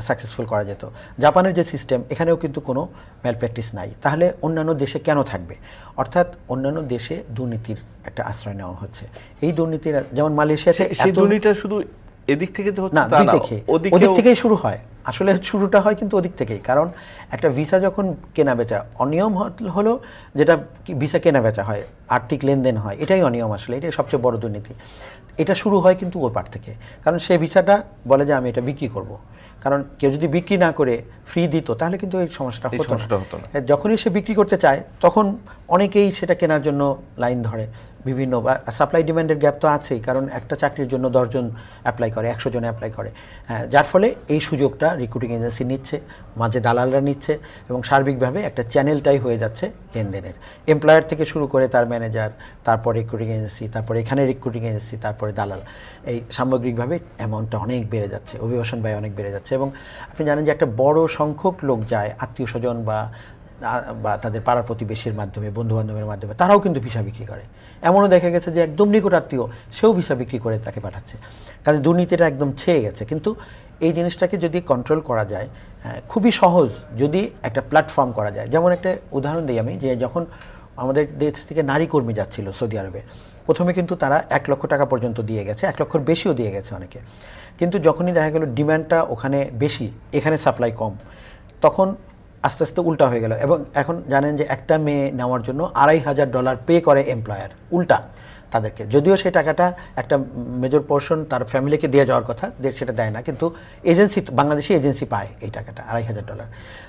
সাকসেসফুল করা যেত। জাপানের যে সিস্টেম, এখানেও কিন্তু কোনো ম্যাল প্র্যাকটিস নাই, তাহলে অন্যান্য দেশে কেন থাকবে? অর্থাৎ অন্যান্য দেশে দুর্নীতির একটা আশ্রয় নেওয়া হচ্ছে। এই দুর্নীতির, যেমন মালয়েশিয়াতে সেই দুর্নীতিটা শুধু এদিক থেকে না, ওদিক থেকেই শুরু হয়। আসলে শুরুটা হয় কিন্তু ওদিক থেকেই। কারণ একটা ভিসা যখন কেনা বেচা, অনিয়ম হলো যেটা ভিসা কেনা বেচা হয়, আর্থিক লেনদেন হয়, এটাই অনিয়ম। আসলে এটাই সবচেয়ে বড় দুর্নীতি। এটা শুরু হয় কিন্তু ওই পার থেকে। কারণ সে ভিসাটা বলে যে আমি এটা বিক্রি করব। কারণ কেউ যদি বিক্রি না করে ফ্রি দিত তাহলে কিন্তু এই সমস্যাটা হতো না। যখনই সে বিক্রি করতে চায় তখন অনেকেই সেটা কেনার জন্য লাইন ধরে। বিভিন্ন সাপ্লাই ডিমান্ডের গ্যাপ তো আছেই, কারণ একটা চাকরির জন্য 10 জন অ্যাপ্লাই করে, 100 জন অ্যাপ্লাই করে। যার ফলে এই সুযোগটা রিক্রুটিং এজেন্সি নিচ্ছে, মাঝে দালালরা নিচ্ছে, এবং সার্বিকভাবে একটা চ্যানেলটাই হয়ে যাচ্ছে লেনদেনের। এমপ্লয়ার থেকে শুরু করে তার ম্যানেজার, তারপর রিক্রুটিং এজেন্সি, তারপরে এখানে রিক্রুটিং এজেন্সি, তারপরে দালাল, এই সামগ্রিকভাবে অ্যামাউন্টটা অনেক বেড়ে যাচ্ছে, অভিবাসন ব্যয় অনেক বেড়ে যাচ্ছে। এবং আপনি জানেন যে একটা বড় সংখ্যক লোক যায় আত্মীয় স্বজন বা তাদের পাড়ার প্রতিবেশীর মাধ্যমে, বন্ধুবান্ধবের মাধ্যমে, তারাও কিন্তু ভিসা বিক্রি করে। এমনও দেখা গেছে যে একদম নিকট আত্মীয়, সেও ভিসা বিক্রি করে তাকে পাঠাচ্ছে। কারণ দুর্নীতিটা একদম ছেয়ে গেছে। কিন্তু এই জিনিসটাকে যদি কন্ট্রোল করা যায়, খুবই সহজ, যদি একটা প্ল্যাটফর্ম করা যায়। যেমন একটা উদাহরণ দিই আমি, যে যখন আমাদের দেশ থেকে নারী কর্মী যাচ্ছিল সৌদি আরবে, প্রথমে কিন্তু তারা 1 লক্ষ টাকা পর্যন্ত দিয়ে গেছে, 1 লক্ষর বেশিও দিয়ে গেছে অনেকে। কিন্তু যখনই দেখা গেল ডিমান্ডটা ওখানে বেশি, এখানে সাপ্লাই কম, তখন আস্তে আস্তে উল্টা হয়ে গেল। এবং এখন জানেন যে একটা মেয়ে নেওয়ার জন্য $2,500 পে করে এমপ্লয়ার, উল্টা তাদেরকে। যদিও সেই টাকাটা একটা মেজর পোর্শন তার ফ্যামিলিকে দিয়ে যাওয়ার কথা, সেটা দেয় না, কিন্তু এজেন্সি, বাংলাদেশি এজেন্সি পায় এই টাকাটা, $2,500।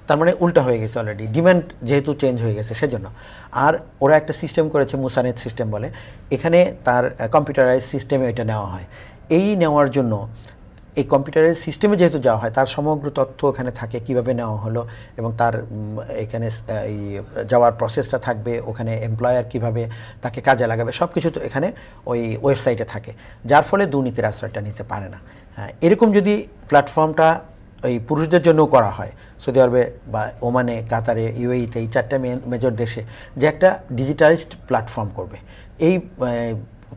তার মানে উল্টা হয়ে গেছে অলরেডি, ডিমান্ড যেহেতু চেঞ্জ হয়ে গেছে সেজন্য। আর ওরা একটা সিস্টেম করেছে, মুসানেদ সিস্টেম বলে, এখানে তার কম্পিউটারাইজ সিস্টেমে এটা নেওয়া হয়। এই নেওয়ার জন্য এই কম্পিউটারের সিস্টেমে যেহেতু যাওয়া হয়, তার সমগ্র তথ্য ওখানে থাকে, কিভাবে নেওয়া হলো, এবং তার এখানে এই যাওয়ার প্রসেসটা থাকবে, ওখানে এমপ্লয়ার কিভাবে তাকে কাজে লাগাবে, সব কিছু তো এখানে ওই ওয়েবসাইটে থাকে, যার ফলে দুর্নীতির আশ্রয়টা নিতে পারে না। এরকম যদি প্ল্যাটফর্মটা ওই পুরুষদের জন্যও করা হয়, সৌদি আরবে বা ওমানে, কাতারে, ইউএইতে, এই 4টা মেজর দেশে, যে একটা ডিজিটালাইজড প্ল্যাটফর্ম করবে, এই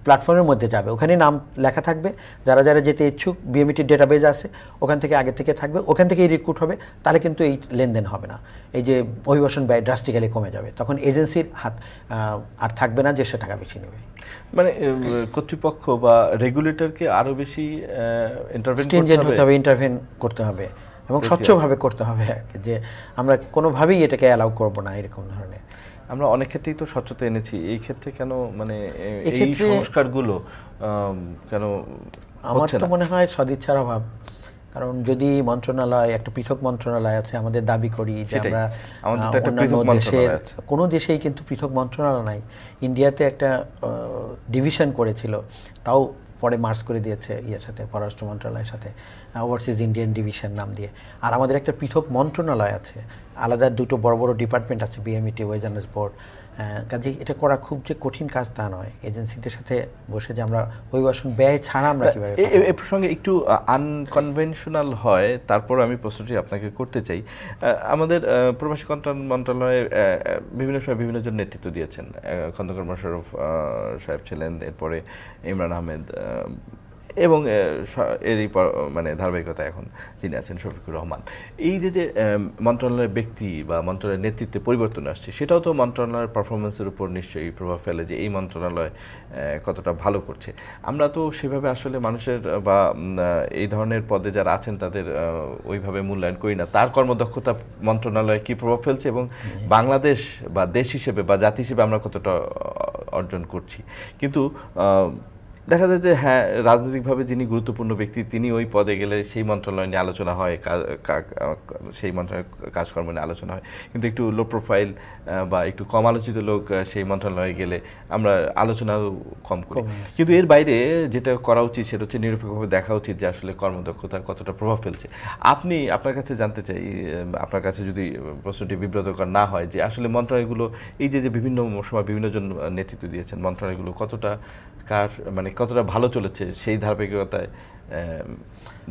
প্ল্যাটফর্মের মধ্যে যাবে, ওখানে নাম লেখা থাকবে, যারা যারা যেতে ইচ্ছুক, বিএমইটির ডেটাবেজ আছে, ওখান থেকে আগে থেকে থাকবে, ওখান থেকেই রিক্রুট হবে, তাহলে কিন্তু এই লেনদেন হবে না। এই যে অভিবাসন ব্যয় ড্রাস্টিক্যালি কমে যাবে, তখন এজেন্সির হাত আর থাকবে না যে সে টাকা বেশি নেবে। মানে কর্তৃপক্ষ বা রেগুলেটরকে আরও বেশি স্ট্রিনজেন্ট হতে হবে, ইন্টারভেন করতে হবে, এবং স্বচ্ছভাবে করতে হবে, যে আমরা কোনোভাবেই এটাকে অ্যালাউ করব না এরকম ধরনের। আমরা অনেক ক্ষেত্রেই তো স্বচ্ছতা এনেছি, এই ক্ষেত্রে কেন মানে এই সংস্কারগুলো কেন? আমার তো মনে হয় সদিচ্ছার অভাব। কারণ যদি মন্ত্রণালয়, একটা পৃথক মন্ত্রণালয় আছে, আমাদের দাবি করি যে আমরা অন্যান্য দেশের কোনো দেশেই কিন্তু পৃথক মন্ত্রণালয় নাই। ইন্ডিয়াতে একটা ডিভিশন করেছিল, তাও পরে মার্জ করে দিয়েছে ইয়ের সাথে, পররাষ্ট্র মন্ত্রণালয়ের সাথে, ওভারসিজ ইন্ডিয়ান ডিভিশন নাম দিয়ে। আর আমাদের একটা পৃথক মন্ত্রণালয় আছে, আলাদা দুটো বড় বড় ডিপার্টমেন্ট আছে, বিএমইটি, ওয়েজার্নেস বোর্ড। কাজেই এটা করা খুব যে কঠিন কাজ তা নয়। এজেন্সিদের সাথে বসে যে আমরা অভিবাসন ব্যয় ছাড়া আমরা কীভাবে, এই প্রসঙ্গে একটু আনকনভেনশনাল হয়, তারপর আমি প্রশ্নটি আপনাকে করতে চাই। আমাদের প্রবাসী কল্যাণ মন্ত্রণালয়ে বিভিন্ন সময় বিভিন্ন জন নেতৃত্ব দিয়েছেন। খন্দকার মোশাররফ সাহেব ছিলেন, এরপরে ইমরান আহমেদ, এবং এরই মানে ধারাবাহিকতা এখন যিনি আছেন শফিকুর রহমান। এই যে মন্ত্রণালয়ের ব্যক্তি বা মন্ত্রণালয়ের নেতৃত্বে পরিবর্তন আসছে, সেটাও তো মন্ত্রণালয়ের পারফরমেন্সের উপর নিশ্চয়ই প্রভাব ফেলে যে এই মন্ত্রণালয় কতটা ভালো করছে। আমরা তো সেভাবে আসলে মানুষের বা এই ধরনের পদে যারা আছেন তাদের ওইভাবে মূল্যায়ন করি না। তার কর্মদক্ষতা মন্ত্রণালয়ে কী প্রভাব ফেলছে এবং বাংলাদেশ বা দেশ হিসেবে বা জাতি হিসেবে আমরা কতটা অর্জন করছি। কিন্তু দেখা যায় যে হ্যাঁ, রাজনৈতিকভাবে যিনি গুরুত্বপূর্ণ ব্যক্তি তিনি ওই পদে গেলে সেই মন্ত্রণালয় নিয়ে আলোচনা হয়, সেই মন্ত্রণালয়ের কাজকর্ম নিয়ে আলোচনা হয়। কিন্তু একটু লো প্রোফাইল বা একটু কম আলোচিত লোক সেই মন্ত্রণালয়ে গেলে আমরা আলোচনাও কম করি। কিন্তু এর বাইরে যেটা করা উচিত সেটা হচ্ছে নিরপেক্ষভাবে দেখা উচিত যে আসলে কর্মদক্ষতা কতটা প্রভাব ফেলছে। আপনার কাছে জানতে চাই, আপনার কাছে যদি প্রশ্নটি বিব্রতকর না হয়, যে আসলে মন্ত্রণালয়গুলো এই যে বিভিন্ন সময় বিভিন্ন জন নেতৃত্ব দিয়েছেন, মন্ত্রণালয়গুলো কতটা মানে কতটা ভালো চলেছে, সেই ধারাবাহিকতায়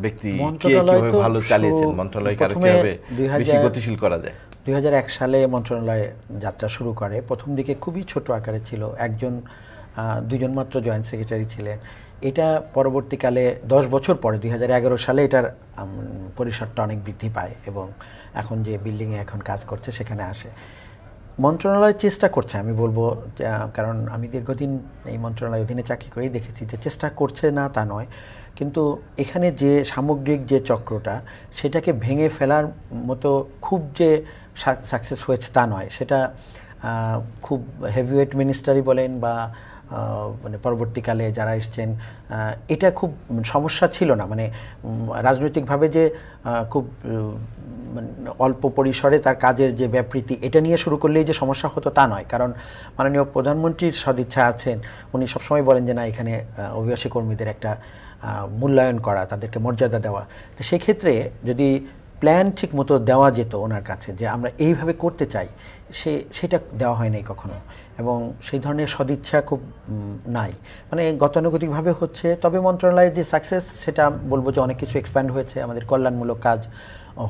ব্যক্তি কিভাবে ভালো চালিয়েছেন, মন্ত্রণালয়কে আরো কিভাবে বেশি গতিশীল করা যায়। 2001 সালে মন্ত্রণালয় যাত্রা শুরু করে। প্রথম দিকে খুবই ছোট আকারে ছিল, দুজন মাত্র জয়েন্ট সেক্রেটারি ছিলেন। এটা পরবর্তীকালে 10 বছর পরে 2011 সালে এটার পরিসরটা অনেক বৃদ্ধি পায় এবং এখন যে বিল্ডিংয়ে এখন কাজ করছে সেখানে আসে। মন্ত্রণালয় চেষ্টা করছে, আমি বলবো, কারণ আমি দীর্ঘদিন এই মন্ত্রণালয় অধীনে চাকরি করেই দেখেছি যে চেষ্টা করছে না তা নয়, কিন্তু এখানে যে সামগ্রিক যে চক্রটা সেটাকে ভেঙে ফেলার মতো খুব যে সাকসেস হয়েছে তা নয়। সেটা খুব হেভিওয়েট মিনিস্টারই বলেন বা মানে পরবর্তীকালে যারা এসছেন, এটা খুব সমস্যা ছিল না। মানে রাজনৈতিকভাবে যে খুব অল্প পরিসরে তার কাজের যে ব্যাপৃতি, এটা নিয়ে শুরু করলেই যে সমস্যা হতো তা নয়। কারণ মাননীয় প্রধানমন্ত্রীর সদিচ্ছা আছেন, উনি সবসময় বলেন যে না, এখানে অভিবাসী কর্মীদের একটা মূল্যায়ন করা, তাদেরকে মর্যাদা দেওয়া। তো সেক্ষেত্রে যদি প্ল্যান ঠিক মতো দেওয়া যেত ওনার কাছে যে আমরা এইভাবে করতে চাই, সেটা দেওয়া হয় নাই কখনো, এবং সেই ধরনের সদিচ্ছা খুব নাই। মানে গতানুগতিকভাবে হচ্ছে। তবে মন্ত্রণালয়ের যে সাকসেস সেটা বলবো যে অনেক কিছু এক্সপ্যান্ড হয়েছে, আমাদের কল্যাণমূলক কাজ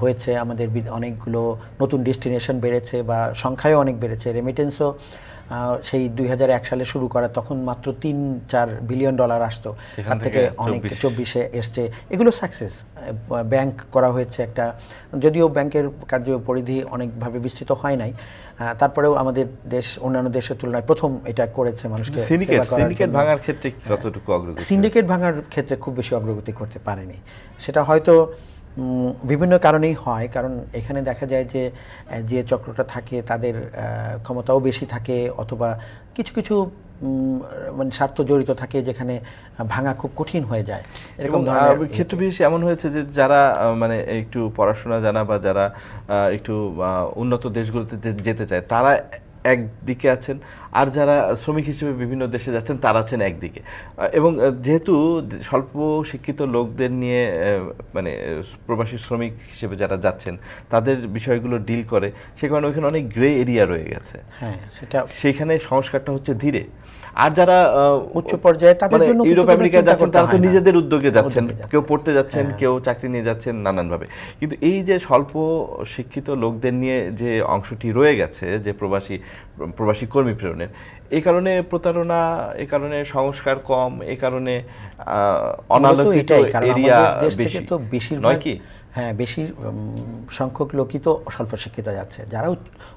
হয়েছে, আমাদের অনেকগুলো নতুন ডেস্টিনেশন বেড়েছে বা সংখ্যায়ও অনেক বেড়েছে। রেমিটেন্সও সেই 2001 সালে শুরু করা, তখন মাত্র $3-4 বিলিয়ন আসতো, তার থেকে অনেক 24-এ এসছে। এগুলো সাকসেস। ব্যাংক করা হয়েছে একটা, যদিও ব্যাংকের কার্যপরিধি অনেকভাবে বিস্তৃত হয় নাই, তারপরেও আমাদের দেশ অন্যান্য দেশের তুলনায় প্রথম এটা করেছে মানুষকে। সিন্ডিকেট ভাঙার ক্ষেত্রে কতটুকু অগ্রগতি? সিন্ডিকেট ভাঙার ক্ষেত্রে খুব বেশি অগ্রগতি করতে পারেনি। সেটা হয়তো বিভিন্ন কারণেই হয়, কারণ এখানে দেখা যায় যে চক্রটা থাকে তাদের ক্ষমতাও বেশি থাকে, অথবা কিছু কিছু মানে স্বার্থ জড়িত থাকে যেখানে ভাঙা খুব কঠিন হয়ে যায়। এরকম ক্ষেত্র বিশেষ এমন হয়েছে যে যারা মানে একটু পড়াশোনা জানা বা যারা একটু উন্নত দেশগুলোতে যেতে চায় তারা একদিকে আছেন, আর যারা শ্রমিক হিসেবে বিভিন্ন দেশে যাচ্ছেন তারা আছেন একদিকে। এবং যেহেতু স্বল্প শিক্ষিত লোকদের নিয়ে মানে প্রবাসী শ্রমিক হিসেবে যারা যাচ্ছেন তাদের বিষয়গুলো ডিল করে, সে কারণে ওইখানে অনেক গ্রে এরিয়া রয়ে গেছে। হ্যাঁ, সেখানে সংস্কারটা হচ্ছে ধীরে। আর যারা উচ্চ পর্যায়ে তাদের জন্য ইউরোপ আমেরিকা যাচ্ছেন তারা তো নিজেদের উদ্যোগে যাচ্ছেন, কেউ পড়তে যাচ্ছেন, কেউ চাকরি নিয়ে যাচ্ছেন নানানভাবে। কিন্তু এই যে স্বল্প শিক্ষিত লোকদের নিয়ে যে অংশটি রয়ে গেছে, যে প্রবাসী কর্মী প্রেরণের, এই কারণে প্রতারণা, এই কারণে সংস্কার কম, এই কারণে অনালোকিত এরিয়া বেশি নয় কি? হ্যাঁ, বেশি সংখ্যক লোকই তো স্বল্প শিক্ষিত যাচ্ছে। যারা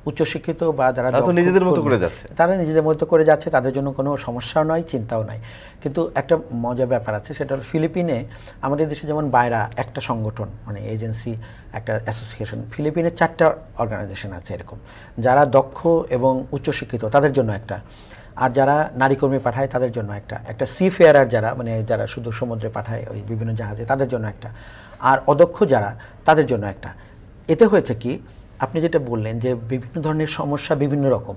উচ্চশিক্ষিত বা যারা নিজেদের মতো করে যাচ্ছে, তারা নিজেদের মতো করে যাচ্ছে, তাদের জন্য কোনো সমস্যাও নয়, চিন্তাও নাই। কিন্তু একটা মজার ব্যাপার আছে, সেটা হলো ফিলিপিনে আমাদের দেশে যেমন বাইরা একটা সংগঠন, মানে এজেন্সি, একটা অ্যাসোসিয়েশন, ফিলিপিনে 4টা অর্গানাইজেশন আছে এরকম, যারা দক্ষ এবং উচ্চশিক্ষিত তাদের জন্য একটা, আর যারা নারী কর্মী পাঠায় তাদের জন্য একটা সি ফেয়ারার যারা মানে যারা শুধু সমুদ্রে পাঠায় ওই বিভিন্ন জাহাজে তাদের জন্য একটা, আর অদক্ষ যারা তাদের জন্য একটা। এতে হয়েছে কি, আপনি যেটা বললেন যে বিভিন্ন ধরনের সমস্যা বিভিন্ন রকম,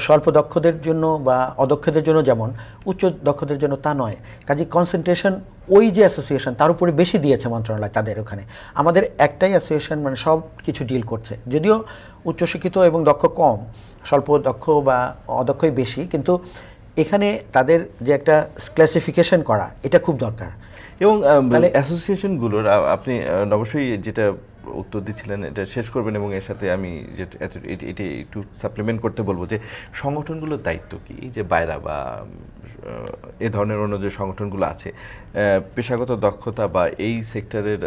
স্বল্প দক্ষদের জন্য বা অদক্ষদের জন্য যেমন, উচ্চ দক্ষদের জন্য তা নয়। কাজে কনসেন্ট্রেশন ওই যে অ্যাসোসিয়েশন তার উপরে বেশি দিয়েছে মন্ত্রণালয় তাদের ওখানে। আমাদের একটাই অ্যাসোসিয়েশন মানে সব কিছু ডিল করছে, যদিও উচ্চশিক্ষিত এবং দক্ষ কম, স্বল্প দক্ষ বা অদক্ষই বেশি, কিন্তু এখানে তাদের যে একটা ক্লাসিফিকেশন করা এটা খুব দরকার। এবং অ্যাসোসিয়েশনগুলোর আপনি অবশ্যই যেটা উত্তর দিচ্ছিলেন এটা শেষ করবেন, এবং এর সাথে আমি এটি একটু সাপ্লিমেন্ট করতে বলবো যে সংগঠনগুলোর দায়িত্ব কি, যে বাইরা বা এ ধরনের অন্য যে সংগঠনগুলো আছে, পেশাগত দক্ষতা বা এই সেক্টরের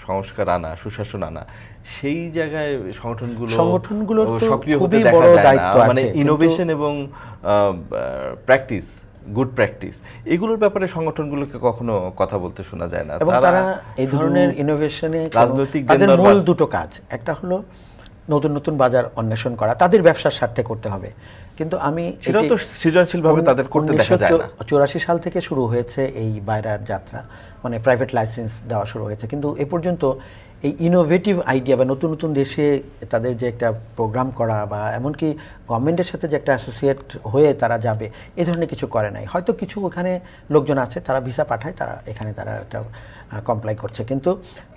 সংস্কার আনা, সুশাসন আনা, সেই জায়গায় সংগঠনগুলো সক্রিয় হতে দেখা যায় না। মানে ইনোভেশন এবং প্র্যাকটিস, গুড প্র্যাকটিস, এগুলোর ব্যাপারে সংগঠনগুলোকে কখনো কথা বলতে শোনা যায় না। এবং তারা এই ধরনের ইনোভেশনে তাদের মূল দুটো কাজ, একটা হলো নতুন নতুন বাজার অন্বেষণ করা, তাদের ব্যবসার স্বার্থে করতে হবে। কিন্তু আমি সেটা তো সৃজনশীলভাবে তাদের করতে দেখা যায় না। 1984 সাল থেকে শুরু হয়েছে এই বাইরার যাত্রা, মানে প্রাইভেট লাইসেন্স দেওয়া শুরু হয়েছে, কিন্তু এ পর্যন্ত এই ইনোভেটিভ আইডিয়া বা নতুন নতুন দেশে তাদের যে একটা প্রোগ্রাম করা বা এমনকি গভর্নমেন্টের সাথে যে একটা অ্যাসোসিয়েট হয়ে তারা যাবে, এ ধরনের কিছু করে নাই। হয়তো কিছু ওখানে লোকজন আছে, তারা ভিসা পাঠায়, তারা এখানে তারা একটা কমপ্লাই করছে, কিন্তু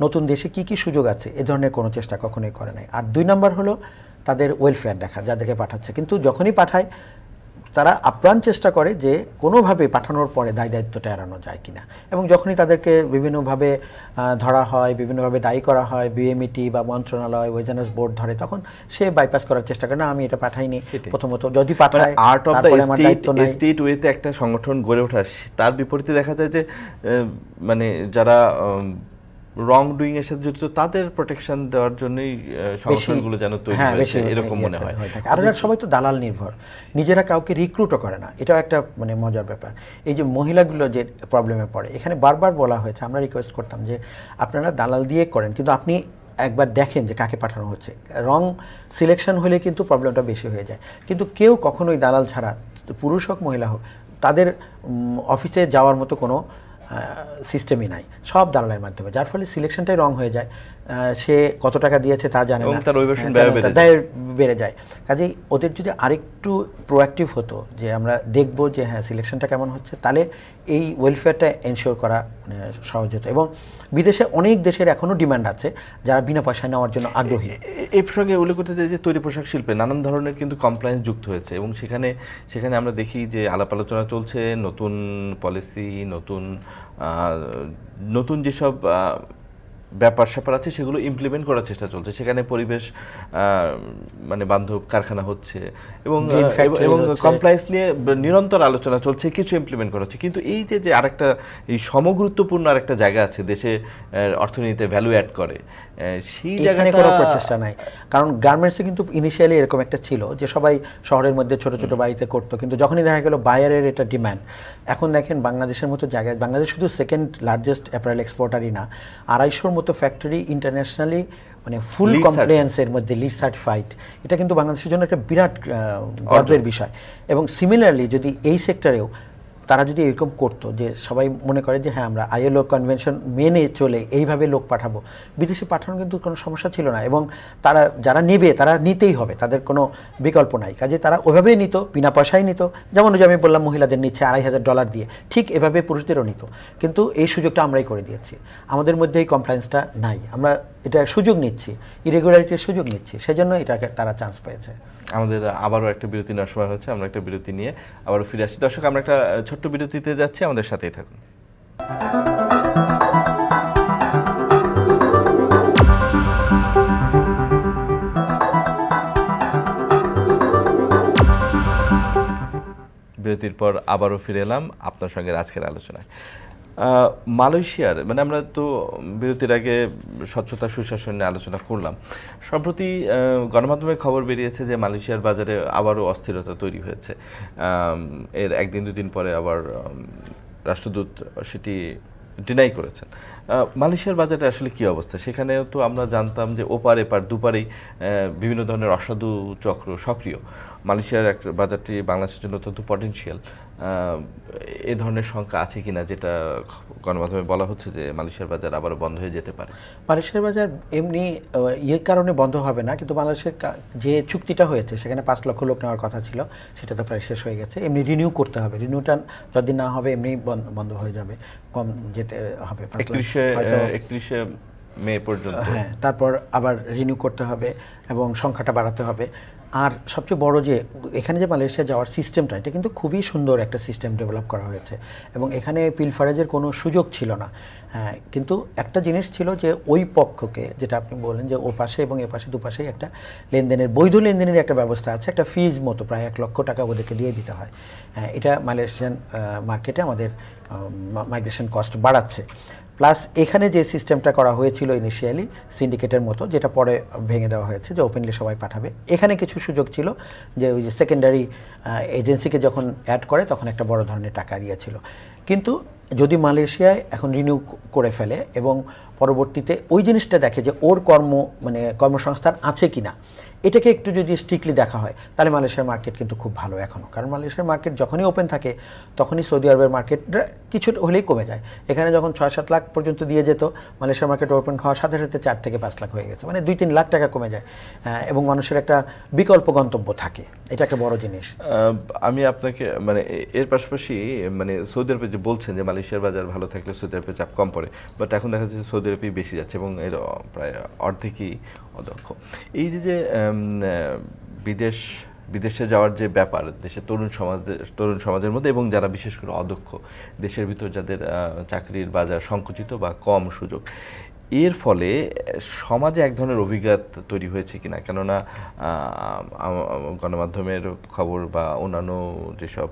নতুন দেশে কি কি সুযোগ আছে এ ধরনের কোনো চেষ্টা কখনোই করে নাই। আর 2 নম্বর হলো তাদের ওয়েলফেয়ার দেখা, যাদেরকে পাঠাচ্ছে, কিন্তু যখনই পাঠায় তারা আপ্রাণ চেষ্টা করে যে কোনোভাবে পাঠানোর পরে দায় দায়িত্বটা এড়ানো যায় কিনা। এবং যখনই তাদেরকে বিভিন্নভাবে ধরা হয়, বিভিন্নভাবে দায়ী করা হয়, বিএমইটি বা মন্ত্রণালয়, ওয়েজেনার্স বোর্ড ধরে, তখন সে বাইপাস করার চেষ্টা করে, না আমি এটা পাঠাইনি। প্রথমত যদি পাঠায়, আর্ট অফ দ্য স্টেট ওয়েতে একটা সংগঠন গড়ে ওঠা, তার বিপরীতে দেখা যায় যে মানে যারা রং ডুইং এর সাথে জড়িত তাদের প্রোটেকশন দেওয়ার জন্যই সংগঠনগুলো যেন তৈরি হয়েছে, এরকম মনে হয়। আর এরা সবাই তো দালাল নির্ভর, নিজেরা কাউকে রিক্রুটও করে না, এটাও একটা মানে মজার ব্যাপার। এই যে মহিলাগুলো যে প্রবলেমে পড়ে, এখানে বারবার বলা হয়েছে, আমরা রিকোয়েস্ট করতাম যে আপনারা দালাল দিয়ে করেন, কিন্তু আপনি একবার দেখেন যে কাকে পাঠানো হচ্ছে। রং সিলেকশন হলে কিন্তু প্রবলেমটা বেশি হয়ে যায়, কিন্তু কেউ কখনোই দালাল ছাড়া, পুরুষ হোক মহিলা হোক, তাদের অফিসে যাওয়ার মতো কোনো সিস্টেমই নাই, সব দালালের মাধ্যমে, যার ফলে সিলেকশনটাই রং হয়ে যায়। সে কত টাকা দিয়েছে তা জানে না, ব্যয় বেড়ে যায়। কাজেই ওদের যদি আরেকটু প্রোঅ্যাক্টিভ হতো, যে আমরা দেখব যে হ্যাঁ সিলেকশনটা কেমন হচ্ছে, তাহলে এই ওয়েলফেয়ারটা এনশিওর করা মানে সহজ হতো। এবং বিদেশে অনেক দেশের এখনও ডিমান্ড আছে যারা বিনা পয়সায় নেওয়ার জন্য আগ্রহী। এই প্রসঙ্গে উল্লেখ করতে চাই যে তৈরি পোশাক শিল্পে নানান ধরনের কিন্তু কমপ্লায়েন্স যুক্ত হয়েছে, এবং সেখানে আমরা দেখি যে আলাপ আলোচনা চলছে, নতুন পলিসি, নতুন যেসব ব্যাপার স্যাপার আছে সেগুলো ইমপ্লিমেন্ট করার চেষ্টা চলছে। সেখানে পরিবেশ মানে বান্ধব কারখানা হচ্ছে, এবং কমপ্লায়েন্স নিয়ে নিরন্তর আলোচনা চলছে, কিছু ইমপ্লিমেন্ট করা হচ্ছে। কিন্তু এই যে আরেকটা এই সমগুরুত্বপূর্ণ আরেকটা জায়গা আছে, দেশে অর্থনীতিতে ভ্যালু অ্যাড করে, সেই জায়গায় কোনো প্রচেষ্টা নাই। কারণ গার্মেন্টসে কিন্তু ইনিশিয়ালি এরকম একটা ছিল যে সবাই শহরের মধ্যে ছোট ছোট বাড়িতে করতো, কিন্তু যখনই দেখা গেল বায়ারের এটা ডিমান্ড, এখন দেখেন বাংলাদেশের মতো জায়গায়, বাংলাদেশ শুধু সেকেন্ড লার্জেস্ট অ্যাপারেল এক্সপোর্টারই না, 250-র মতো ফ্যাক্টরি ইন্টারন্যাশনালি মানে ফুল কমপ্লায়েন্সের মধ্যে লিড সার্টিফাইড, এটা কিন্তু বাংলাদেশের জন্য একটা বিরাট গর্বের বিষয়। এবং সিমিলারলি যদি এই সেক্টরেও তারা যদি এরকম করতো, যে সবাই মনে করে যে হ্যাঁ আমরা ILO কনভেনশন মেনে চলে এইভাবে লোক পাঠাবো, বিদেশে পাঠানো কিন্তু কোনো সমস্যা ছিল না। এবং তারা যারা নেবে তারা নিতেই হবে, তাদের কোনো বিকল্প নাই। কাজে তারা ওইভাবেই নিত, বিনা পয়সায় নিত। যেমন ওই যে আমি বললাম মহিলাদের নিচ্ছে $2,500 দিয়ে, ঠিক এভাবে পুরুষদেরও নিত। কিন্তু এই সুযোগটা আমরাই করে দিয়েছি, আমাদের মধ্যে এই কমপ্লায়েন্সটা নাই, আমরা এটা সুযোগ নিচ্ছি, ইরেগুলারিটির সুযোগ নিচ্ছি, সেজন্য এটাকে তারা চান্স পেয়েছে। আমাদের আবারও একটা বিরতি নেওয়ার সময় হচ্ছে, আমরা একটা বিরতি নিয়ে আবারও ফিরে আসছি। দর্শক, আমরা একটা ছোট্ট বিরতিতে যাচ্ছি, আমাদের সাথেই থাকুন। বিরতির পর আবারও ফিরে এলাম আপনার সঙ্গে আজকের আলোচনায়। মালয়েশিয়ার মানে আমরা তো বিরতির আগে স্বচ্ছতা সুশাসন নিয়ে আলোচনা করলাম। সম্প্রতি গণমাধ্যমে খবর বেরিয়েছে যে মালয়েশিয়ার বাজারে আবারও অস্থিরতা তৈরি হয়েছে। এর 1-2 দিন পরে আবার রাষ্ট্রদূত সেটি ডিনাই করেছেন। মালয়েশিয়ার বাজারে আসলে কী অবস্থা? সেখানেও তো আমরা জানতাম যে ওপার এপার দুপারেই বিভিন্ন ধরনের অসাধু চক্র সক্রিয়। মালয়েশিয়ার একটা বাজারটি বাংলাদেশের জন্য অত্যন্ত পটেনশিয়াল। এ ধরনের শঙ্কা আছে কিনা, যেটা গণমাধ্যমে বলা হচ্ছে যে মালয়েশিয়ার বাজার আবারও বন্ধ হয়ে যেতে পারে? মালয়েশিয়ার বাজার এমনি ইয়ের কারণে বন্ধ হবে না, কিন্তু বাংলাদেশের যে চুক্তিটা হয়েছে সেখানে 5 লক্ষ লোক নেওয়ার কথা ছিল, সেটা তো প্রায় শেষ হয়ে গেছে। এমনি রিনিউ করতে হবে, রিনিউটা যদি না হবে এমনি বন্ধ হয়ে যাবে, কম যেতে হবে 31শে মে পর্যন্ত। হ্যাঁ, তারপর আবার রিনিউ করতে হবে এবং সংখ্যাটা বাড়াতে হবে। আর সবচেয়ে বড় যে এখানে যে মালয়েশিয়া যাওয়ার সিস্টেমটা, এটা কিন্তু খুবই সুন্দর একটা সিস্টেম ডেভেলপ করা হয়েছে এবং এখানে পিলফারেজের কোনো সুযোগ ছিল না। হ্যাঁ, কিন্তু একটা জিনিস ছিল যে ওই পক্ষকে, যেটা আপনি বললেন যে ও পাশে এবং এ পাশে দুপাশেই একটা লেনদেনের, বৈধ লেনদেনের একটা ব্যবস্থা আছে, একটা ফিজ মতো প্রায় 1 লক্ষ টাকা ওদেরকে দিয়ে দিতে হয়। এটা মালয়েশিয়ান মার্কেটে আমাদের মাইগ্রেশন কস্ট বাড়াচ্ছে। প্লাস এখানে যে সিস্টেমটা করা হয়েছিল ইনিশিয়ালি সিন্ডিকেটের মতো, যেটা পরে ভেঙে দেওয়া হয়েছে যে ওপেনলি সবাই পাঠাবে, এখানে কিছু সুযোগ ছিল যে ওই যে সেকেন্ডারি এজেন্সিকে যখন অ্যাড করে তখন একটা বড় ধরনের টাকা দিয়েছিল। কিন্তু যদি মালয়েশিয়ায় এখন রিনিউ করে ফেলে এবং পরবর্তীতে ওই জিনিসটা দেখে যে ওর কর্মসংস্থান আছে কিনা, এটাকে একটু যদি স্ট্রিক্টলি দেখা হয়, তাহলে মালয়েশিয়ার মার্কেট কিন্তু খুব ভালো এখনও। কারণ মালয়েশিয়ার মার্কেট যখনই ওপেন থাকে তখনই সৌদি আরবের মার্কেটটা কিছু হলেই কমে যায়। এখানে যখন 6-7 লাখ পর্যন্ত দিয়ে যেত, মালয়েশিয়ার মার্কেট ওপেন হওয়ার সাথে সাথে 4 থেকে 5 লাখ হয়ে গেছে, মানে 2-3 লাখ টাকা কমে যায় এবং মানুষের একটা বিকল্প গন্তব্য থাকে। এটা একটা বড় জিনিস। আমি আপনাকে এর পাশাপাশি সৌদি আরবে যে বলছেন যে মালয়েশিয়ার বাজার ভালো থাকলে সৌদি আরবে চাপ কম পড়ে, বাট এখন দেখা যাচ্ছে সৌদি আরবেই বেশি যাচ্ছে এবং এর প্রায় অর্ধেকই অদক্ষ। এই যে বিদেশে যাওয়ার যে ব্যাপার, দেশের তরুণ সমাজের মধ্যে এবং যারা বিশেষ করে অদক্ষ, দেশের ভিতর যাদের চাকরির বাজার সংকুচিত বা কম সুযোগ, এর ফলে সমাজে এক ধরনের অভিঘাত তৈরি হয়েছে কিনা? কেননা গণমাধ্যমের খবর বা অন্যান্য যেসব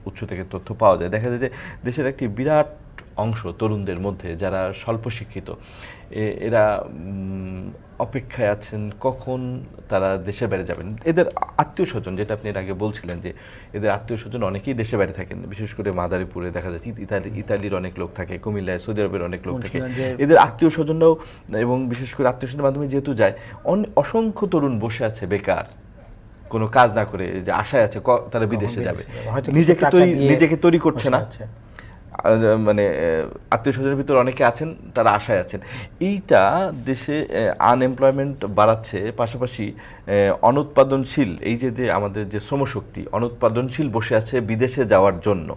উৎস থেকে তথ্য পাওয়া যায়, দেখা যায় যে দেশের একটি বিরাট অংশ তরুণদের মধ্যে যারা স্বল্প শিক্ষিত, এরা অপেক্ষায় আছেন কখন তারা দেশে বাইরে যাবেন। এদের আত্মীয় স্বজন, যেটা আপনি এর আগে বলছিলেন যে এদের আত্মীয় স্বজন অনেকেই দেশে বাইরে থাকেন, বিশেষ করে মাদারীপুরে দেখা যাচ্ছে ইতালির অনেক লোক থাকে, কুমিল্লায় সৌদি আরবের অনেক লোক থাকে। এদের আত্মীয় স্বজনরাও এবং বিশেষ করে আত্মীয় স্বজনের মাধ্যমে যেহেতু যায়, অসংখ্য তরুণ বসে আছে বেকার, কোনো কাজ না করে, যে আশায় আছে তারা বিদেশে যাবে, নিজেকে তৈরি করছে না, আত্মীয় স্বজনের ভিতর অনেকে আছেন তারা আশায় আছেন। এইটা দেশে আনএমপ্লয়মেন্ট বাড়াচ্ছে, পাশাপাশি অনুৎপাদনশীল এই যে আমাদের যে শ্রমশক্তি অনুৎপাদনশীল বসে আছে বিদেশে যাওয়ার জন্য।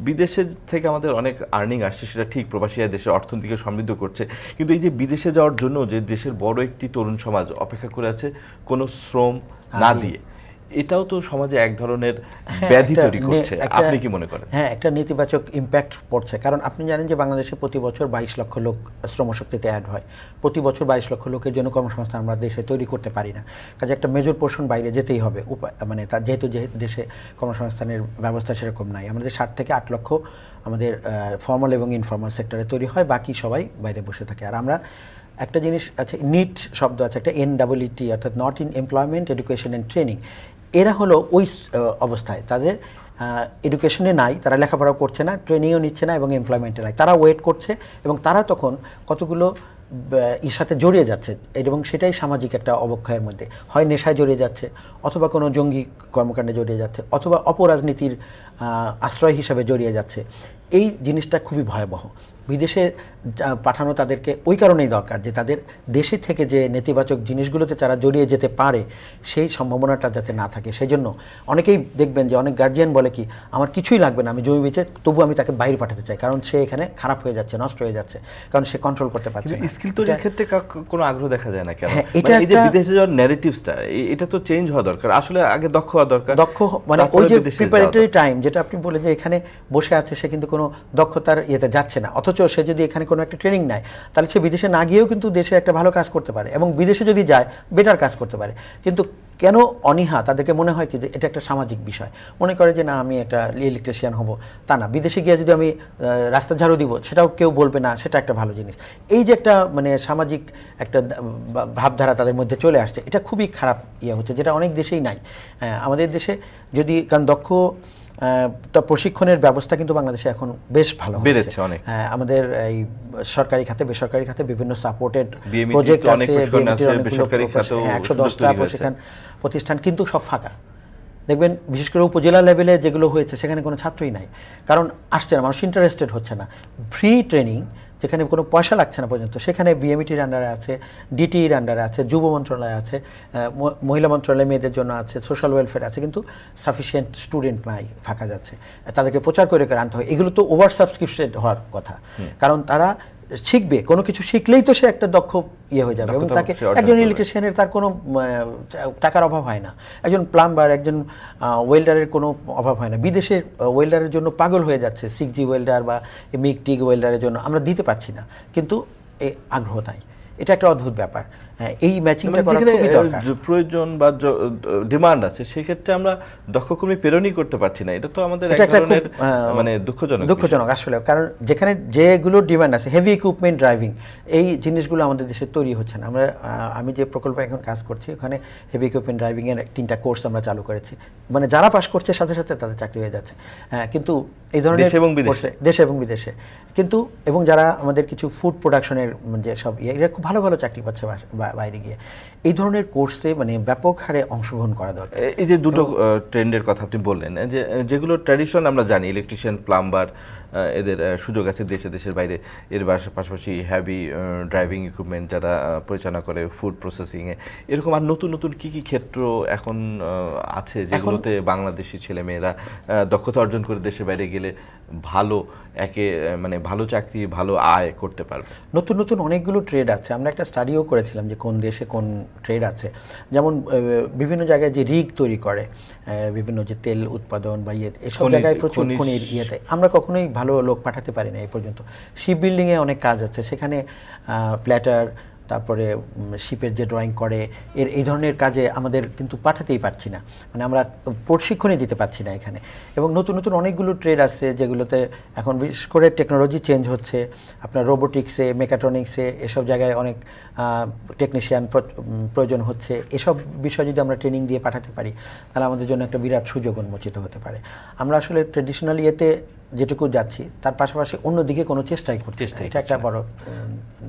বিদেশে থেকে আমাদের অনেক আর্নিং আসছে, সেটা ঠিক, প্রবাসীরা দেশের অর্থনীতিকে সমৃদ্ধ করছে, কিন্তু এই যে বিদেশে যাওয়ার জন্য যে দেশের বড় একটি তরুণ সমাজ অপেক্ষা করে আছে কোনো শ্রম না দিয়ে, এটাও তো সমাজে এক ধরনের ব্যাধি তৈরি করছে। আপনি কি মনে করেন? হ্যাঁ, একটা নেতিবাচক ইম্প্যাক্ট পড়ছে। কারণ আপনি জানেন যে বাংলাদেশে প্রতি বছর 22 লক্ষ লোক শ্রমশক্তিতে অ্যাড হয়। প্রতি বছর 22 লক্ষ লোকের জন্য কর্মসংস্থান আমরা দেশে তৈরি করতে পারি না, কাজে একটা মেজর পোর্শন বাইরে যেতেই হবে। তার যেহেতু দেশে কর্মসংস্থানের ব্যবস্থা সেরকম নাই, আমাদের 7 থেকে 8 লক্ষ আমাদের ফর্মাল এবং ইনফর্মাল সেক্টরে তৈরি হয়, বাকি সবাই বাইরে বসে থাকে। আর আমরা একটা জিনিস আছে, নিট শব্দ আছে, একটা NEET, অর্থাৎ not in employment, education and training. এরা হলো ওই অবস্থায়, তাদের এডুকেশনে নাই, তারা লেখাপড়া করছে না, ট্রেনিংও নিচ্ছে না এবং এমপ্লয়মেন্টে নাই, তারা ওয়েট করছে এবং তারা তখন কতগুলো এর সাথে জড়িয়ে যাচ্ছে এবং সেটাই সামাজিক একটা অবক্ষয়ের মধ্যে, হয় নেশায় জড়িয়ে যাচ্ছে, অথবা কোনো জঙ্গি কর্মকাণ্ডে জড়িয়ে যাচ্ছে, অথবা অপরাজনীতির আশ্রয় হিসাবে জড়িয়ে যাচ্ছে। এই জিনিসটা খুবই ভয়াবহ। বিদেশে পাঠানো তাদেরকে ওই কারণেই দরকার যে তাদের দেশে থেকে যে নেতিবাচক জিনিসগুলোতে তারা জড়িয়ে যেতে পারে সেই সম্ভাবনাটা যাতে না থাকে। সেই জন্য অনেকেই দেখবেন যে অনেক গার্জিয়ান বলে কি, আমার কিছুই লাগবে না, আমি জমি বেচে তবু আমি তাকে বাইরে পাঠাতে চাই, কারণ সে এখানে খারাপ হয়ে যাচ্ছে, নষ্ট হয়ে যাচ্ছে, কারণ সে কন্ট্রোল করতে পারছে না। স্কিল তৈরির ক্ষেত্রে কোনো আগ্রহ দেখা যায় না কেন? এই যে বিদেশে যাওয়ার ন্যারেটিভসটা, এটা তো চেঞ্জ হওয়া দরকার। আসলে আগে দক্ষ হওয়া দরকার, ওই যে প্রিপারেটরি টাইম যেটা আপনি বলেন যে এখানে বসে আছে, সে কিন্তু কোনো দক্ষতার ইয়েতে যাচ্ছে না, অথচ সে যদি এখানে কোনো একটা ট্রেনিং নেয় তাহলে সে বিদেশে না গিয়েও কিন্তু দেশে একটা ভালো কাজ করতে পারে এবং বিদেশে যদি যায় বেটার কাজ করতে পারে। কিন্তু কেন অনীহা? তাদেরকে মনে হয় কি যে এটা একটা সামাজিক বিষয়, মনে করে যে না আমি একটা ইলেকট্রিশিয়ান হব, তা না, বিদেশে গিয়ে যদি আমি রাস্তা ঝাড়ু দিব সেটাও কেউ বলবে না, সেটা একটা ভালো জিনিস। এই যে একটা সামাজিক একটা ভাবধারা তাদের মধ্যে চলে আসছে, এটা খুবই খারাপ হচ্ছে, যেটা অনেক দেশেই নাই। আমাদের দেশে যদি, কারণ দক্ষ প্রশিক্ষণের ব্যবস্থা কিন্তু বাংলাদেশে এখন বেশ ভালো বেড়েছে অনেক। আমাদের এই সরকারি খাতে বেসরকারি খাতে বিভিন্ন সাপোর্টেড প্রজেক্ট আছে, 110টা প্রশিক্ষণ প্রতিষ্ঠান, কিন্তু সব ফাঁকা, দেখবেন বিশেষ করে উপজেলা লেভেলে যেগুলো হয়েছে সেখানে কোনো ছাত্রই নাই, কারণ আসছে না, মানুষ ইন্টারেস্টেড হচ্ছে না। ফ্রি ট্রেনিং যেখানে কোনো পয়সা লাগছে না পর্যন্ত, সেখানে বিএমইটির আন্ডারে আছে, ডিটির আন্ডারে আছে, যুব মন্ত্রণালয় আছে, মহিলা মন্ত্রণালয় মেয়েদের জন্য আছে, সোশ্যাল ওয়েলফেয়ার আছে, কিন্তু সাফিসিয়েন্ট স্টুডেন্ট নাই, ফাঁকা যাচ্ছে। তাদেরকে প্রচার করে আনতে হয়। এগুলো তো ওভার সাবস্ক্রিপশন হওয়ার কথা, কারণ তারা শিখবে, কোনো কিছু শিখলেই তো সে একটা দক্ষ হয়ে যাবে। এবং তাকে একজন ইলেকট্রিশিয়ানের তার কোনো টাকার অভাব হয় না, একজন প্লাম্বার, একজন ওয়েল্ডারের কোনো অভাব হয় না। বিদেশে ওয়েল্ডারের জন্য পাগল হয়ে যাচ্ছে, 6G ওয়েল্ডার বা মিগ টিগ ওয়েল্ডারের জন্য আমরা দিতে পারছি না, কিন্তু আগ্রহ নাই। এটা একটা অদ্ভুত ব্যাপার। এই ম্যাচিংটা করা খুবই দরকার। প্রয়োজন বা ডিমান্ড আছে, সেক্ষেত্রে আমরা দক্ষ কর্মী প্রেরণই করতে পারছি না। এটা তো আমাদের এক ধরনের মানে দুঃখজনক আসলে, কারণ যেখানে যেগুলো ডিমান্ড আছে, হেভি ইকুইপমেন্ট ড্রাইভিং, এই জিনিসগুলো আমাদের দেশে তৈরি হচ্ছে না। আমি যে প্রকল্পে এখন কাজ করছি ওখানে হেভি ইকুইপমেন্ট ড্রাইভিং এর 3টা কোর্স আমরা চালু করেছি, মানে যারা পাস করছে সাথে সাথে তাদের চাকরি হয়ে যাচ্ছে। কিন্তু এই ধরনের দেশে এবং বিদেশে, কিন্তু এবং যারা আমাদের কিছু ফুড প্রোডাকশনের যে সব এরা খুব ভালো ভালো চাকরি পাচ্ছে বাইরে গিয়ে। এই ধরনের কোর্সে মানে ব্যাপক হারে অংশগ্রহণ করা দরকার। এই যে দুটো ট্রেন্ডের কথা আপনি বললেন, যে যেগুলো ট্র্যাডিশন আমরা জানি, ইলেকট্রিশিয়ান, প্লাম্বার, এদের সুযোগ আছে দেশের বাইরে। এর পাশাপাশি হ্যাভি ড্রাইভিং ইকুইপমেন্ট যারা পরিচালনা করে, ফুড প্রসেসিংয়ে, এরকম আর নতুন নতুন কী কী ক্ষেত্র এখন আছে যেগুলোতে বাংলাদেশি ছেলেমেয়েরা দক্ষতা অর্জন করে দেশের বাইরে গেলে ভালো মানে ভালো চাকরি, ভালো আয় করতে পারবে? নতুন নতুন অনেকগুলো ট্রেড আছে। আমরা একটা স্টাডিও করেছিলাম যে কোন দেশে কোন ট্রেড আছে। যেমন বিভিন্ন জায়গায় যে রিগ তৈরি করে, বিভিন্ন যে তেল উৎপাদন বা এসব জায়গায় প্রচুর খনির ইয়েতে আমরা কখনোই ভালো লোক পাঠাতে পারি না এই পর্যন্ত। শিপ বিল্ডিংয়ে অনেক কাজ আছে, সেখানে প্ল্যাটার, তারপরে শিপের যে ড্রয়িং করে, এই ধরনের কাজে আমাদের কিন্তু পাঠাতেই পারছি না, মানে আমরা প্রশিক্ষণই দিতে পারছি না এখানে। এবং নতুন নতুন অনেকগুলো ট্রেড আছে যেগুলোতে এখন বিশেষ করে টেকনোলজি চেঞ্জ হচ্ছে, আপনার রোবোটিক্সে, মেকাট্রনিক্সে, এসব জায়গায় অনেক টেকনিশিয়ান প্রয়োজন হচ্ছে। এসব বিষয় যদি আমরা ট্রেনিং দিয়ে পাঠাতে পারি তাহলে আমাদের জন্য একটা বিরাট সুযোগ উন্মোচিত হতে পারে। আমরা আসলে ট্রেডিশনাল ইয়েতে যেটুকু যাচ্ছি তার পাশাপাশি অন্যদিকে কোনো চেষ্টাই করছি না, এটা একটা বড়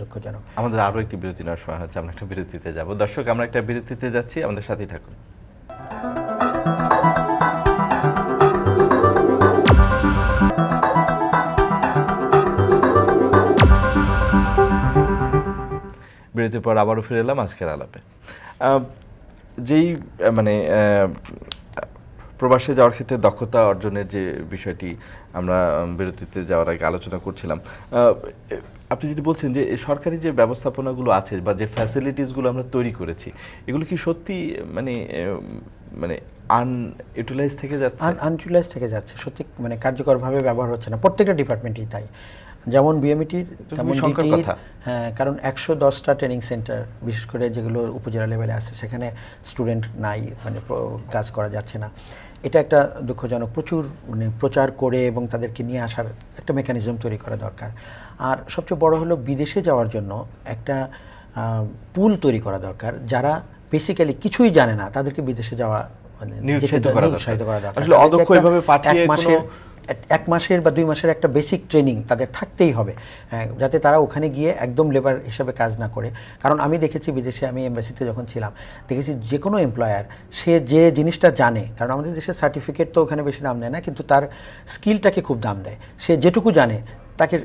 দুঃখজনক। আমাদের আরও একটি বিরতি নেওয়ার সময় হচ্ছে, আমরা একটা বিরতিতে যাব। দর্শক, আমরা একটা বিরতিতে যাচ্ছি, আমাদের সাথেই থাকুন। বিরতির পর আবারও ফিরে এলাম আজকের আলাপে। যেই মানে প্রবাসে যাওয়ার ক্ষেত্রে দক্ষতা অর্জনের যে বিষয়টি আমরা বিরতিতে যাওয়ার আগে আলোচনা করছিলাম, আপনি যদি বলছেন যে সরকারি যে ব্যবস্থাপনাগুলো আছে বা যে ফ্যাসিলিটিসগুলো আমরা তৈরি করেছি, এগুলো কি সত্যি মানে মানে আনইউটিলাইজ থেকে যাচ্ছে, সত্যি মানে কার্যকরভাবে ব্যবহার হচ্ছে না প্রত্যেকটা ডিপার্টমেন্টেই। তাই যেমন বিএমইটির তেমন ডিটির, হ্যাঁ, কারণ 110টা ট্রেনিং সেন্টার বিশেষ করে যেগুলো উপজেলা লেভেলে আছে সেখানে স্টুডেন্ট নাই, মানে কাজ করা যাচ্ছে না। এটা একটা দুঃখজনক। প্রচুর মানে প্রচার করে এবং তাদেরকে নিয়ে আসার একটা মেকানিজম তৈরি করা দরকার। আর সবচেয়ে বড় হলো বিদেশে যাওয়ার জন্য একটা পুল তৈরি করা দরকার। যারা বেসিক্যালি কিছুই জানে না তাদেরকে বিদেশে যাওয়া মানে উৎসাহিত করা দরকার। আসলে অদক্ষ এভাবে পাঠিয়ে 1 মাসের বা 2 মাসের একটা বেসিক ট্রেনিং তাদের থাকতেই হবে, যাতে তারা ওখানে গিয়ে একদম লেবার হিসাবে কাজ না করে। কারণ আমি দেখেছি বিদেশে, আমি এমবাসিতে যখন ছিলাম দেখেছি যে কোনো এমপ্লয়ার সে যে জিনিসটা জানে, কারণ আমাদের দেশের সার্টিফিকেট তো ওখানে বেশি দাম দেয় না, কিন্তু তার স্কিলটাকে খুব দাম দেয়। সে যেটুকু জানে তাকে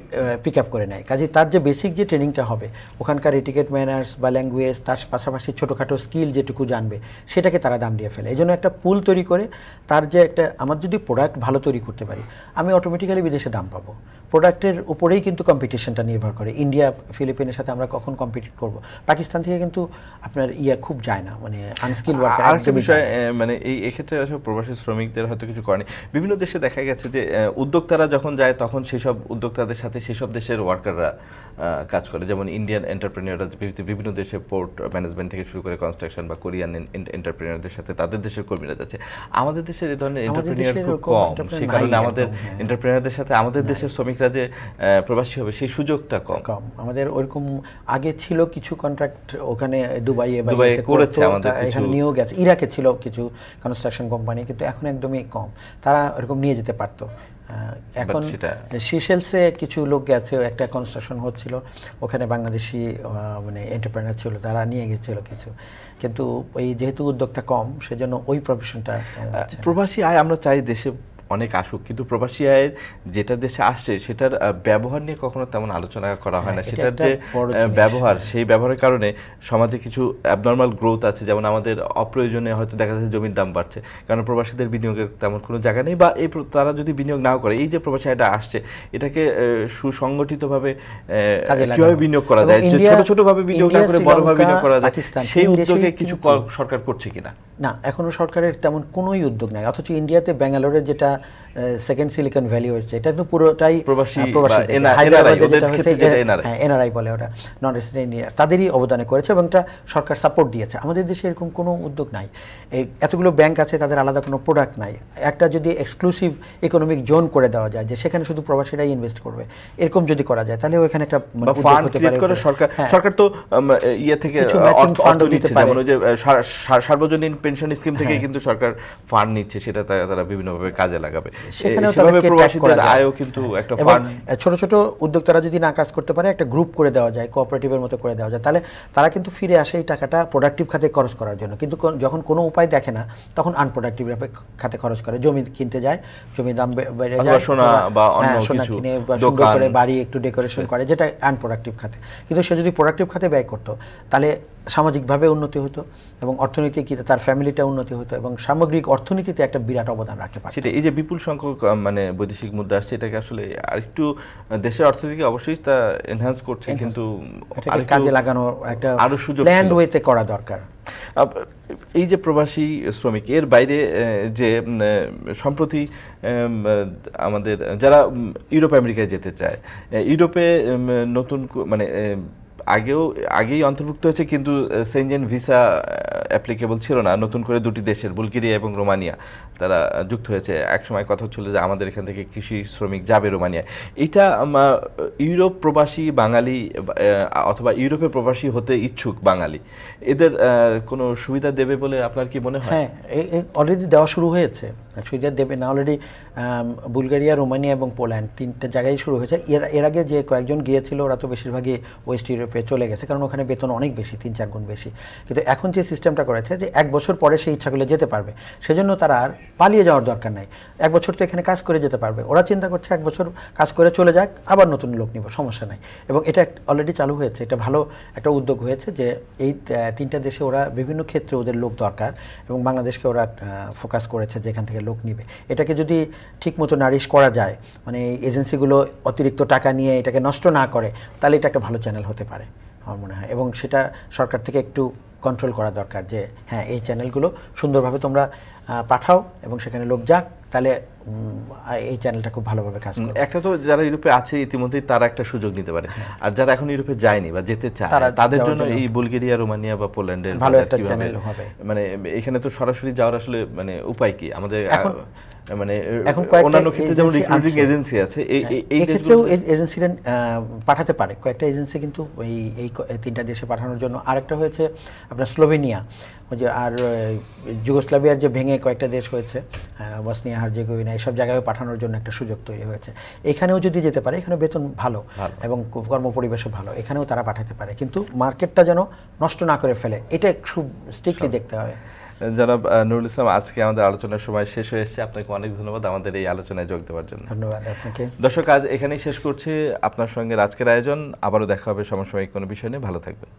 পিক আপ করে নেয়। কাজে তার যে বেসিক যে ট্রেনিংটা হবে ওখানকার এটিকেট ম্যানার্স বা ল্যাঙ্গুয়েজ, তার পাশাপাশি ছোটোখাটো স্কিল যেটুকু জানবে সেটাকে তারা দাম দিয়ে ফেলে। এই জন্য একটা পুল তৈরি করে তার যে একটা, আমার যদি প্রোডাক্ট ভালো তৈরি করতে পারি আমি অটোমেটিক্যালি বিদেশে দাম পাবো। প্রোডাক্টের উপরেই কিন্তু কম্পিটিশনটা নির্ভর করে। ইন্ডিয়া, ফিলিপিনের সাথে আমরা কখন কম্পিট করব? পাকিস্তান থেকে কিন্তু আপনার খুব যায় না, মানে আনস্কিল ওয়ার্কার। আরেকটা বিষয়, মানে এই ক্ষেত্রে প্রবাসী শ্রমিকদের হয়তো কিছু করেনি। বিভিন্ন দেশে দেখা গেছে যে উদ্যোক্তারা যখন যায় তখন সেসব উদ্যোক্তাদের সাথে সেসব দেশের ওয়ার্কাররা কাজ করে। যেমন ইন্ডিয়ান এন্টারপ্রেনিয়ররা বিভিন্ন দেশে পোর্ট ম্যানেজমেন্ট থেকে শুরু করে কনস্ট্রাকশন বা কোরিয়ান এন্টারপ্রেনিয়রদের সাথে তাদের দেশের কর্মীরা যাচ্ছে। আমাদের দেশের এই ধরনের এন্টারপ্রেনিয়র খুব কম, সে কারণে আমাদের এন্টারপ্রেনিয়রদের সাথে আমাদের দেশের শ্রমিকরা যে প্রবাসী হবে সেই সুযোগটা কম। আমাদের ওইরকম আগে ছিল কিছু কন্ট্রাক্ট ওখানে দুবাইয়ে করেছে, আমাদের এখানে নিয়েও গেছে। ইরাকে ছিল কিছু কনস্ট্রাকশন কোম্পানি, কিন্তু এখন একদমই কম। তারা ওরকম নিয়ে যেতে পারতো। এখন সিশেলসে কিছু লোক গেছে, একটা কনস্ট্রাকশন হচ্ছিল, ওখানে বাংলাদেশি মানে এন্টারপ্রেনার ছিল, তারা নিয়ে গেছিল কিছু, কিন্তু ওই যেহেতু উদ্যোক্তা কম সেজন্য ওই প্রফেশনটা। প্রবাসী আয় আমরা চাই দেশে অনেক আসুক, কিন্তু প্রবাসী আয়ের যেটা দেশে আসছে সেটার ব্যবহার নিয়ে কখনো তেমন আলোচনা করা হয় না। সেটার যে ব্যবহার, সেই ব্যবহারের কারণে সমাজে কিছু অ্যাবনর্মাল গ্রোথ আছে, যেমন আমাদের অপ্রয়োজনে হয়তো দেখা যাচ্ছে জমির দাম বাড়ছে, কারণ প্রবাসীদের বিনিয়োগের তেমন কোনো জায়গা নেই, বা এই তারা যদি বিনিয়োগ নাও করে, এই যে প্রবাসী আয়টা আসছে এটাকে সুসংগঠিতভাবে কিভাবে বিনিয়োগ করা যায়, ছোট ছোট ভাবে বিনিয়োগ না করে বড়ভাবে বিনিয়োগ করা যায়, সেই উদ্যোগে কিছু সরকার করছে কিনা? না, এখনো সরকারের তেমন কোনোই উদ্যোগ নাই। অথচ ইন্ডিয়াতে ব্যাঙ্গালোরে যেটা সেকেন্ড সিলিকন ভ্যালি হচ্ছে, এটা তো পুরোটাই প্রবাসী, হায়দ্রাবাদে যেটা হচ্ছে এনআরআই বলে, ওটা নন রেসিডেন্ট ইন্ডিয়া, তাদেরই অবদানে করেছে এবং এটা সরকার সাপোর্ট দিয়েছে। আমাদের দেশে এরকম কোনো উদ্যোগ নাই। এতগুলো ব্যাংক আছে, তাদের আলাদা কোনো প্রোডাক্ট নাই। একটা যদি এক্সক্লুসিভ ইকোনমিক জোন করে দেওয়া যায়, যে সেখানে শুধু প্রবাসীরাই ইনভেস্ট করবে, এরকম যদি করা যায়, তাহলে ওখানে একটা ফান্ড ক্রিয়েট করে সরকার তো ইয়ে থেকে ফান্ড দিতে পারে, যেমন যে সার্বজনীন পেনশন স্কিম থেকে কিন্তু সরকার ফান্ড নিচ্ছে, সেটা তারা বিভিন্নভাবে কাজে লাগাবে। সেখানেও তাদেরকে ট্যাগ করা যায়। আয়ও কিন্তু একটা ফান্ড, ছোট ছোট উদ্যোক্তারা যদি না কাজ করতে পারে, একটা গ্রুপ করে দেওয়া যায়, কোঅপারেটিভের মতো করে দেওয়া যায়, তাহলে তারা কিন্তু ফিরে আসে এই টাকাটা প্রোডাক্টিভ খাতে খরচ করার জন্য। কিন্তু যখন কোনো উপায় দেখে না, তখন আনপ্রোডাক্টিভ খাতে খরচ করে, জমি কিনতে যায়, জমির দাম বেড়ে যায়, সোনা কিনে সুন্দর করে বাড়ি একটু ডেকোরেশন করে, যেটা আনপ্রোডাক্টিভ খাতে। কিন্তু সে যদি প্রোডাক্টিভ খাতে ব্যয় করতো, তাহলে সামাজিকভাবে উন্নতি হতো এবং অর্থনীতি তার ফ্যামিলিটা উন্নতি হতো এবং সামগ্রিক অর্থনীতিতে একটা বিরাট অবদান রাখতে পারে। সেটা এই যে বিপুল সংখ্যক মানে বৈদেশিক মুদ্রা আসছে, এটাকে আসলে আরেকটু দেশের অর্থনীতিকে অবশ্যই তা এনহ্যান্স করছে, কিন্তু এটাকে কাজে লাগানোর একটা আরো সুযোগ প্ল্যান্ড ওয়েতে করা দরকার। এই যে প্রবাসী শ্রমিক, এর বাইরে যে সম্প্রতি আমাদের যারা ইউরোপ আমেরিকায় যেতে চায়, ইউরোপে নতুন মানে আগেই অন্তর্ভুক্ত হয়েছে, কিন্তু সেনজেন ভিসা অ্যাপ্লিকেবল ছিল না, নতুন করে দুটি দেশের বুলগেরিয়া এবং রোমানিয়া তারা যুক্ত হয়েছে। একসময় কথা ছিল যে আমাদের এখান থেকে কৃষি শ্রমিক যাবে রোমানিয়া। এটা ইউরোপ প্রবাসী বাঙালি অথবা ইউরোপে প্রবাসী হতে ইচ্ছুক বাঙালি, এদের কোনো সুবিধা দেবে বলে আপনার কি মনে হয়? হ্যাঁ, অলরেডি দেওয়া শুরু হয়েছে, সুবিধা দেবে না অলরেডি। বুলগেরিয়া, রোমানিয়া এবং পোল্যান্ড তিনটা জায়গায় শুরু হয়েছে। এর আগে যে কয়েকজন গিয়েছিল ওরা তো বেশিরভাগই ওয়েস্ট ইউরোপে চলে গেছে, কারণ ওখানে বেতন অনেক বেশি, 3-4 গুণ বেশি। কিন্তু এখন যে সিস্টেমটা করেছে যে 1 বছর পরে সে ইচ্ছা করলে যেতে পারবে, সেজন্য তারা আর পালিয়ে যাওয়ার দরকার নাই। 1 বছর তো এখানে কাজ করে যেতে পারবে। ওরা চিন্তা করছে 1 বছর কাজ করে চলে যাক, আবার নতুন লোক নিব, সমস্যা নাই। এবং এটা অলরেডি চালু হয়েছে, এটা ভালো একটা উদ্যোগ হয়েছে যে এই 3টা দেশে ওরা বিভিন্ন ক্ষেত্রে ওদের লোক দরকার এবং বাংলাদেশকে ওরা ফোকাস করেছে যে এখান থেকে লোক নিবে। এটাকে যদি ঠিকমতো নারিশ করা যায়, মানে এই এজেন্সিগুলো অতিরিক্ত টাকা নিয়ে এটাকে নষ্ট না করে, তাহলে এটা একটা ভালো চ্যানেল হতে পারে আমার মনে হয়। এবং সেটা সরকার থেকে একটু কন্ট্রোল করা দরকার যে হ্যাঁ, এই চ্যানেলগুলো সুন্দরভাবে তোমরা পাঠাও এবং সেখানে লোক যাক, তাহলে এই চ্যানেলটা খুব ভালোভাবে কাজ করবে। একটা তো যারা ইউরোপে আছে ইতিমধ্যেই তারা একটা সুযোগ নিতে পারে, আর যারা এখন ইউরোপে যায়নি বা যেতে চায় তাদের জন্য এই বুলগেরিয়া, রোমানিয়া বা পোল্যান্ডের ভালো একটা চ্যানেল হবে। মানে এখানে তো সরাসরি যাওয়ার আসলে মানে উপায় কি আমাদের? মানে এখন অন্যান্য ক্ষেত্রে যেমন রিক্রুটিং এজেন্সি আছে, এই ক্ষেত্রেও এজেন্সিরা পাঠাতে পারে। কয়েকটা এজেন্সি কিন্তু এই 3টা দেশে পাঠানোর জন্য। আরেকটা হয়েছে আপনার স্লোভেনিয়া, ওই যে আর যুগোস্লাভিয়ার যে ভেঙে কয়েকটা দেশ হয়েছে, বসনিয়া হার্জেগোভিনা, এইসব জায়গায় পাঠানোর জন্য একটা সুযোগ তৈরি হয়েছে। এখানেও যদি যেতে পারে, এখানে বেতন ভালো এবং কর্মপরিবেশও ভালো, এখানেও তারা পাঠাতে পারে, কিন্তু মার্কেটটা যেন নষ্ট না করে ফেলে, এটা খুব স্ট্রিক্টলি দেখতে হবে। জনাব নুরুল ইসলাম, আজকে আমাদের আলোচনার সময় শেষ হয়ে এসেছে। আপনাকে অনেক ধন্যবাদ আমাদের এই আলোচনায় যোগ দেওয়ার জন্য। ধন্যবাদ আপনাকে। দর্শক, আজ এখানেই শেষ করছি আপনার সঙ্গে আজকের আয়োজন। আবারও দেখা হবে সমসাময়িক কোনো বিষয় নিয়ে। ভালো থাকবেন।